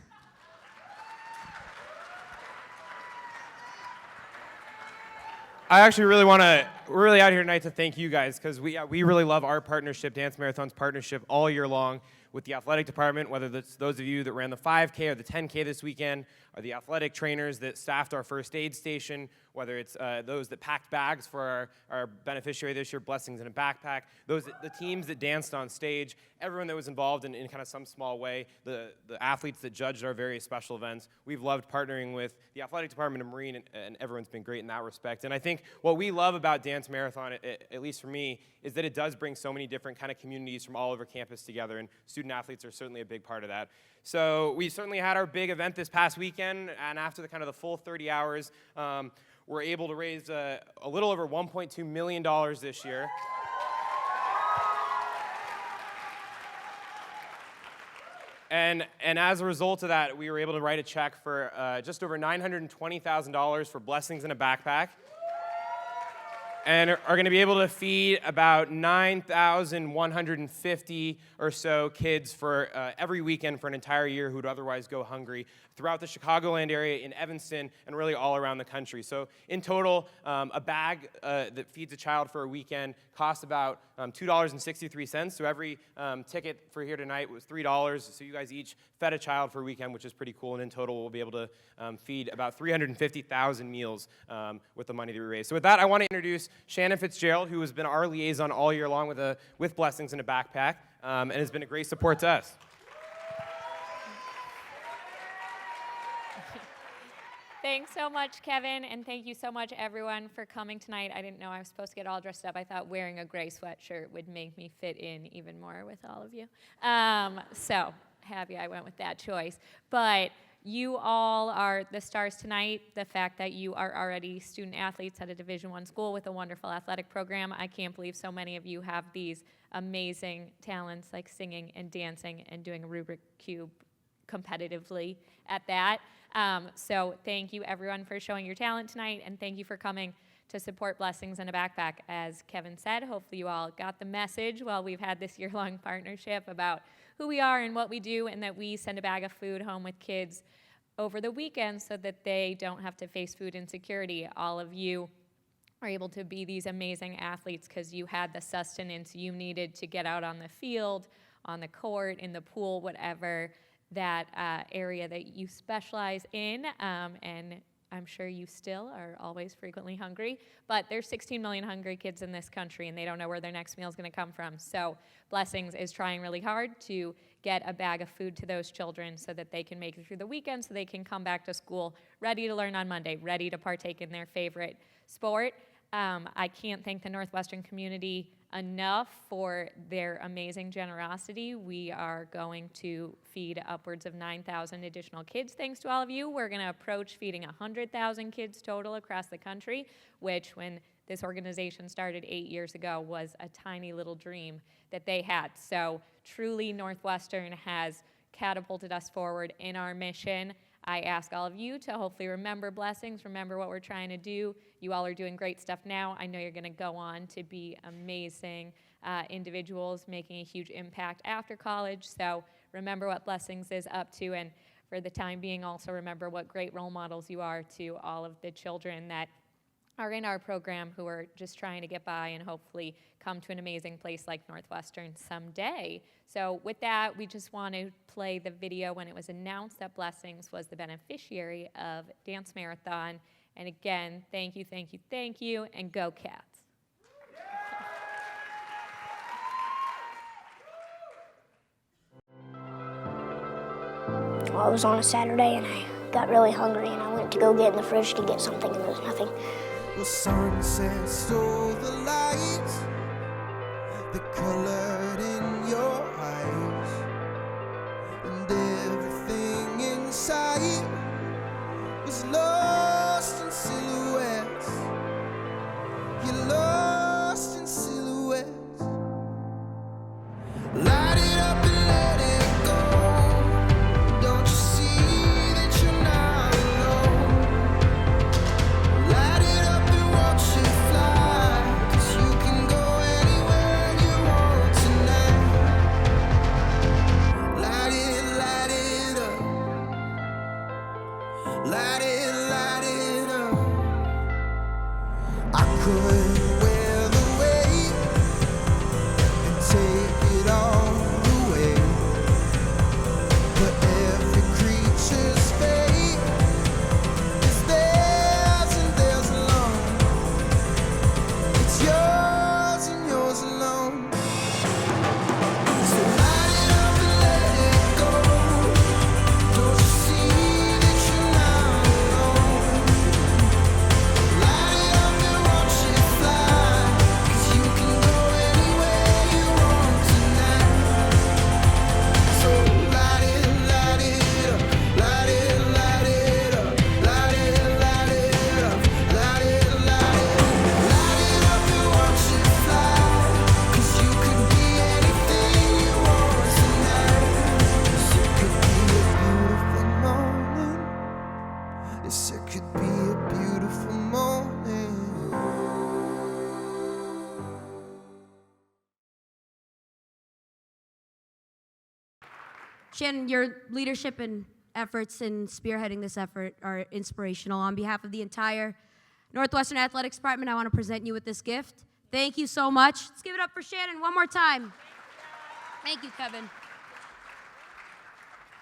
I actually really want to, we're really out here tonight to thank you guys because we really love our partnership, Dance Marathon's partnership all year long with the athletic department, whether that's those of you that ran the 5K or the 10K this weekend, or the athletic trainers that staffed our first aid station, whether it's those that packed bags for our beneficiary this year, Blessings in a Backpack, the teams that danced on stage, everyone that was involved in kind of some small way, the athletes that judged our various special events. We've loved partnering with the athletic department and Marine, and everyone's been great in that respect. And I think what we love about Dance Marathon, at least for me, is that it does bring so many different kind of communities from all over campus together, and student athletes are certainly a big part of that. So we certainly had our big event this past weekend, and after the full 30 hours, were able to raise a little over $1.2 million this year. And as a result of that, we were able to write a check for just over $920,000 for Blessings in a Backpack. And are going to be able to feed about 9,150 or so kids for every weekend for an entire year who would otherwise go hungry throughout the Chicagoland area, in Evanston, and really all around the country. So in total, a bag that feeds a child for a weekend costs about $2.63. So every ticket for here tonight was $3. So you guys each fed a child for a weekend, which is pretty cool. And in total, we'll be able to feed about 350,000 meals with the money that we raised. So with that, I want to introduce Shannon Fitzgerald, who has been our liaison all year long with Blessings in a Backpack, and has been a great support to us. Thanks so much, Kevin, and thank you so much, everyone, for coming tonight. I didn't know I was supposed to get all dressed up. I thought wearing a gray sweatshirt would make me fit in even more with all of you. So happy I went with that choice. But you all are the stars tonight. The fact that you are already student athletes at a Division I school with a wonderful athletic program. I can't believe so many of you have these amazing talents like singing and dancing and doing a Rubik's Cube competitively at that. So thank you, everyone, for showing your talent tonight, and thank you for coming to support Blessings in a Backpack. As Kevin said, hopefully you all got the message while we've had this year-long partnership about who we are and what we do, and that we send a bag of food home with kids over the weekend so that they don't have to face food insecurity. All of you are able to be these amazing athletes because you had the sustenance you needed to get out on the field, on the court, in the pool, whatever that area that you specialize in, and I'm sure you still are always frequently hungry, but there's 16 million hungry kids in this country, and they don't know where their next meal is going to come from. So Blessings is trying really hard to get a bag of food to those children so that they can make it through the weekend, so they can come back to school ready to learn on Monday, ready to partake in their favorite sport. I can't thank the Northwestern community enough for their amazing generosity. We are going to feed upwards of 9,000 additional kids thanks to all of you. We're going to approach feeding 100,000 kids total across the country, which when this organization started 8 years ago was a tiny little dream that they had. So truly Northwestern has catapulted us forward in our mission. I ask all of you to hopefully remember Blessings, remember what we're trying to do. You all are doing great stuff now. I know you're going to go on to be amazing individuals making a huge impact after college. So remember what Blessings is up to, and for the time being also remember what great role models you are to all of the children that are in our program who are just trying to get by and hopefully come to an amazing place like Northwestern someday. So with that, we just want to play the video when it was announced that Blessings was the beneficiary of Dance Marathon. And again, thank you, thank you, thank you, and go Cats. Well, it was on a Saturday and I got really hungry and I went to go get in the fridge to get something and there was nothing. The sunset stole the lights that colored in your eyes, and everything inside was lost in silhouettes. You're lost in silhouettes. Light it up and let it go. Don't you see that you're not alone? Light it up and watch it fly, 'cause you can go anywhere you want tonight. Light it up. Light it up. I could wear the weight and take it all Shannon, your leadership and efforts in spearheading this effort are inspirational. On behalf of the entire Northwestern Athletics Department, I want to present you with this gift. Thank you so much. Let's give it up for Shannon one more time. Thank you, Kevin.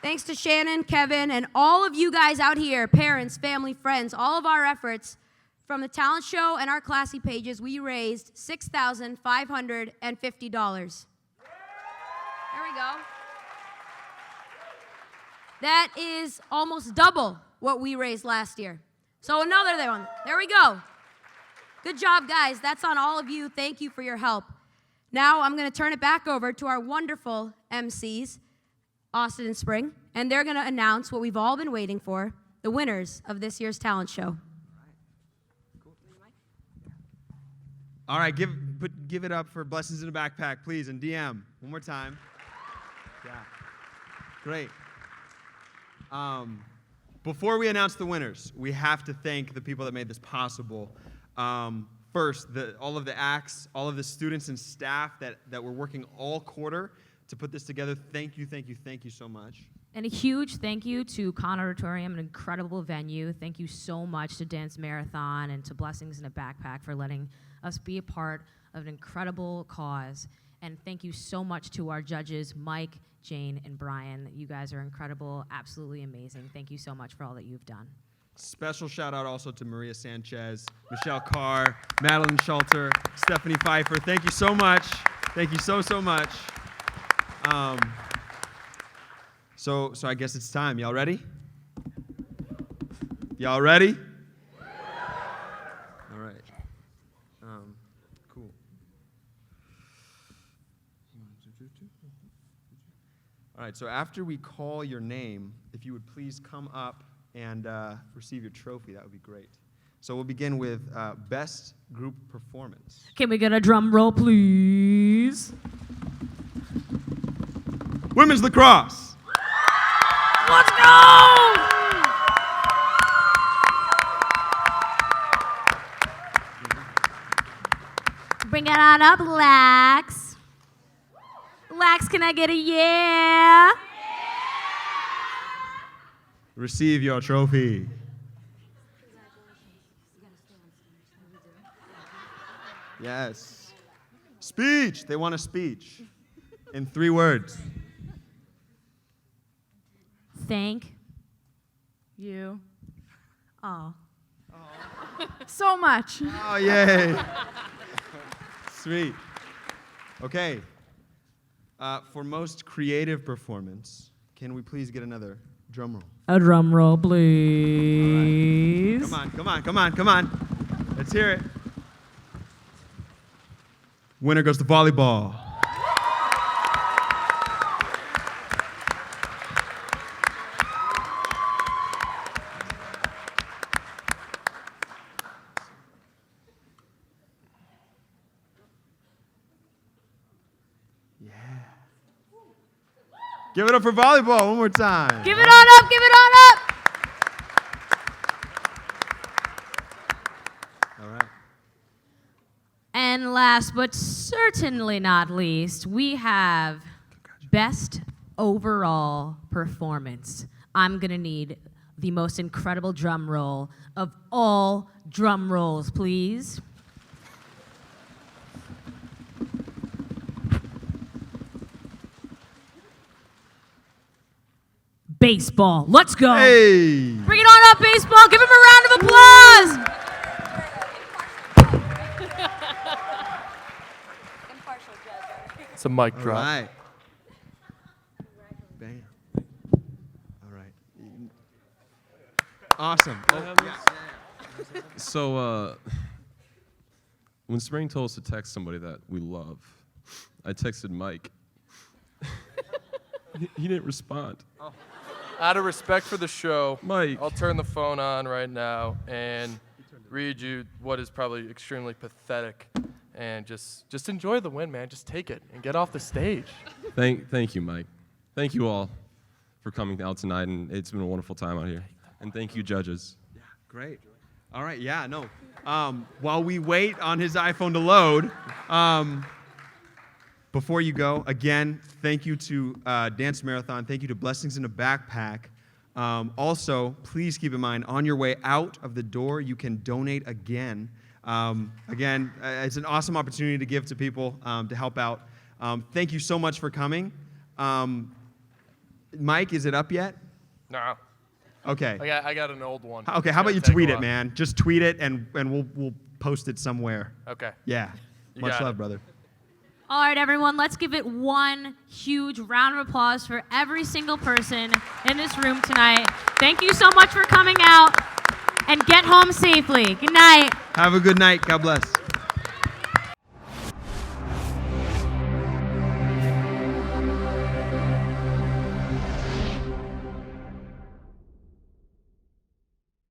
Thanks to Shannon, Kevin, and all of you guys out here, parents, family, friends, all of our efforts from the talent show and our classy pages, we raised $6,550. There we go. That is almost double what we raised last year. So another one. There we go. Good job, guys. That's on all of you. Thank you for your help. Now I'm going to turn it back over to our wonderful MCs, Austin and Spring, and they're going to announce what we've all been waiting for, the winners of this year's talent show. All right, give it up for Blessings in a Backpack, please, and DM. One more time. Yeah. Great. Before we announce the winners, we have to thank the people that made this possible. First, all of the acts, all of the students and staff that were working all quarter to put this together. Thank you so much. And a huge thank you to Con Auditorium, an incredible venue. Thank you so much to Dance Marathon and to Blessings in a Backpack for letting us be a part of an incredible cause. And thank you so much to our judges, Mike, Jane, and Brian. You guys are incredible, absolutely amazing. Thank you so much for all that you've done. Special shout out also to Maria Sanchez, Michelle Carr, Madeline Schulter, Stephanie Pfeiffer. Thank you so much. Thank you so much. So I guess it's time. Y'all ready? Y'all ready? All right. Cool. All right, so after we call your name, if you would please come up and receive your trophy, that would be great. So we'll begin with Best Group Performance. Can we get a drum roll, please? Women's lacrosse. Let's go! Bring it on up, Lax. Lax, can I get a yeah? Receive your trophy. Yes. Speech. They want a speech in 3 words. Thank you. Oh. So much. Oh, yay. Sweet. Okay. For most creative performance, can we please get another drum roll? a drum roll, please. Right. Come on. Let's hear it. Winner goes to volleyball. Give it up for volleyball one more time. Give it on up, give it on up. All right. And last but certainly not least, we have best overall performance. I'm gonna need the most incredible drum roll of all drum rolls, please. Baseball. Let's go. Hey. Bring it on up, baseball. Give him a round of applause. It's a mic drop. All right. Bam. All right. Awesome. Oh, yeah. So, when Spring told us to text somebody that we love, I texted Mike. He didn't respond. Oh. Out of respect for the show, Mike, I'll turn the phone on right now and read you what is probably extremely pathetic. And just enjoy the win, man. Just take it and get off the stage. Thank you, Mike. Thank you all for coming out tonight, and it's been a wonderful time out here. And thank you, judges. Yeah, great. All right, yeah, no. While we wait on his iPhone to load, Before you go, again, thank you to Dance Marathon. Thank you to Blessings in a Backpack. Also, please keep in mind, on your way out of the door, you can donate again. Again, it's an awesome opportunity to give to people, to help out. Thank you so much for coming. Mike, is it up yet? No. Okay. I got an old one. Okay, It's how about gonna you take a tweet it, while. man? Just tweet it, and we'll post it somewhere. Okay. Yeah. You Much got love, it. brother. All right, everyone, let's give it one huge round of applause for every single person in this room tonight. Thank you so much for coming out, and get home safely. Good night. Have a good night. God bless.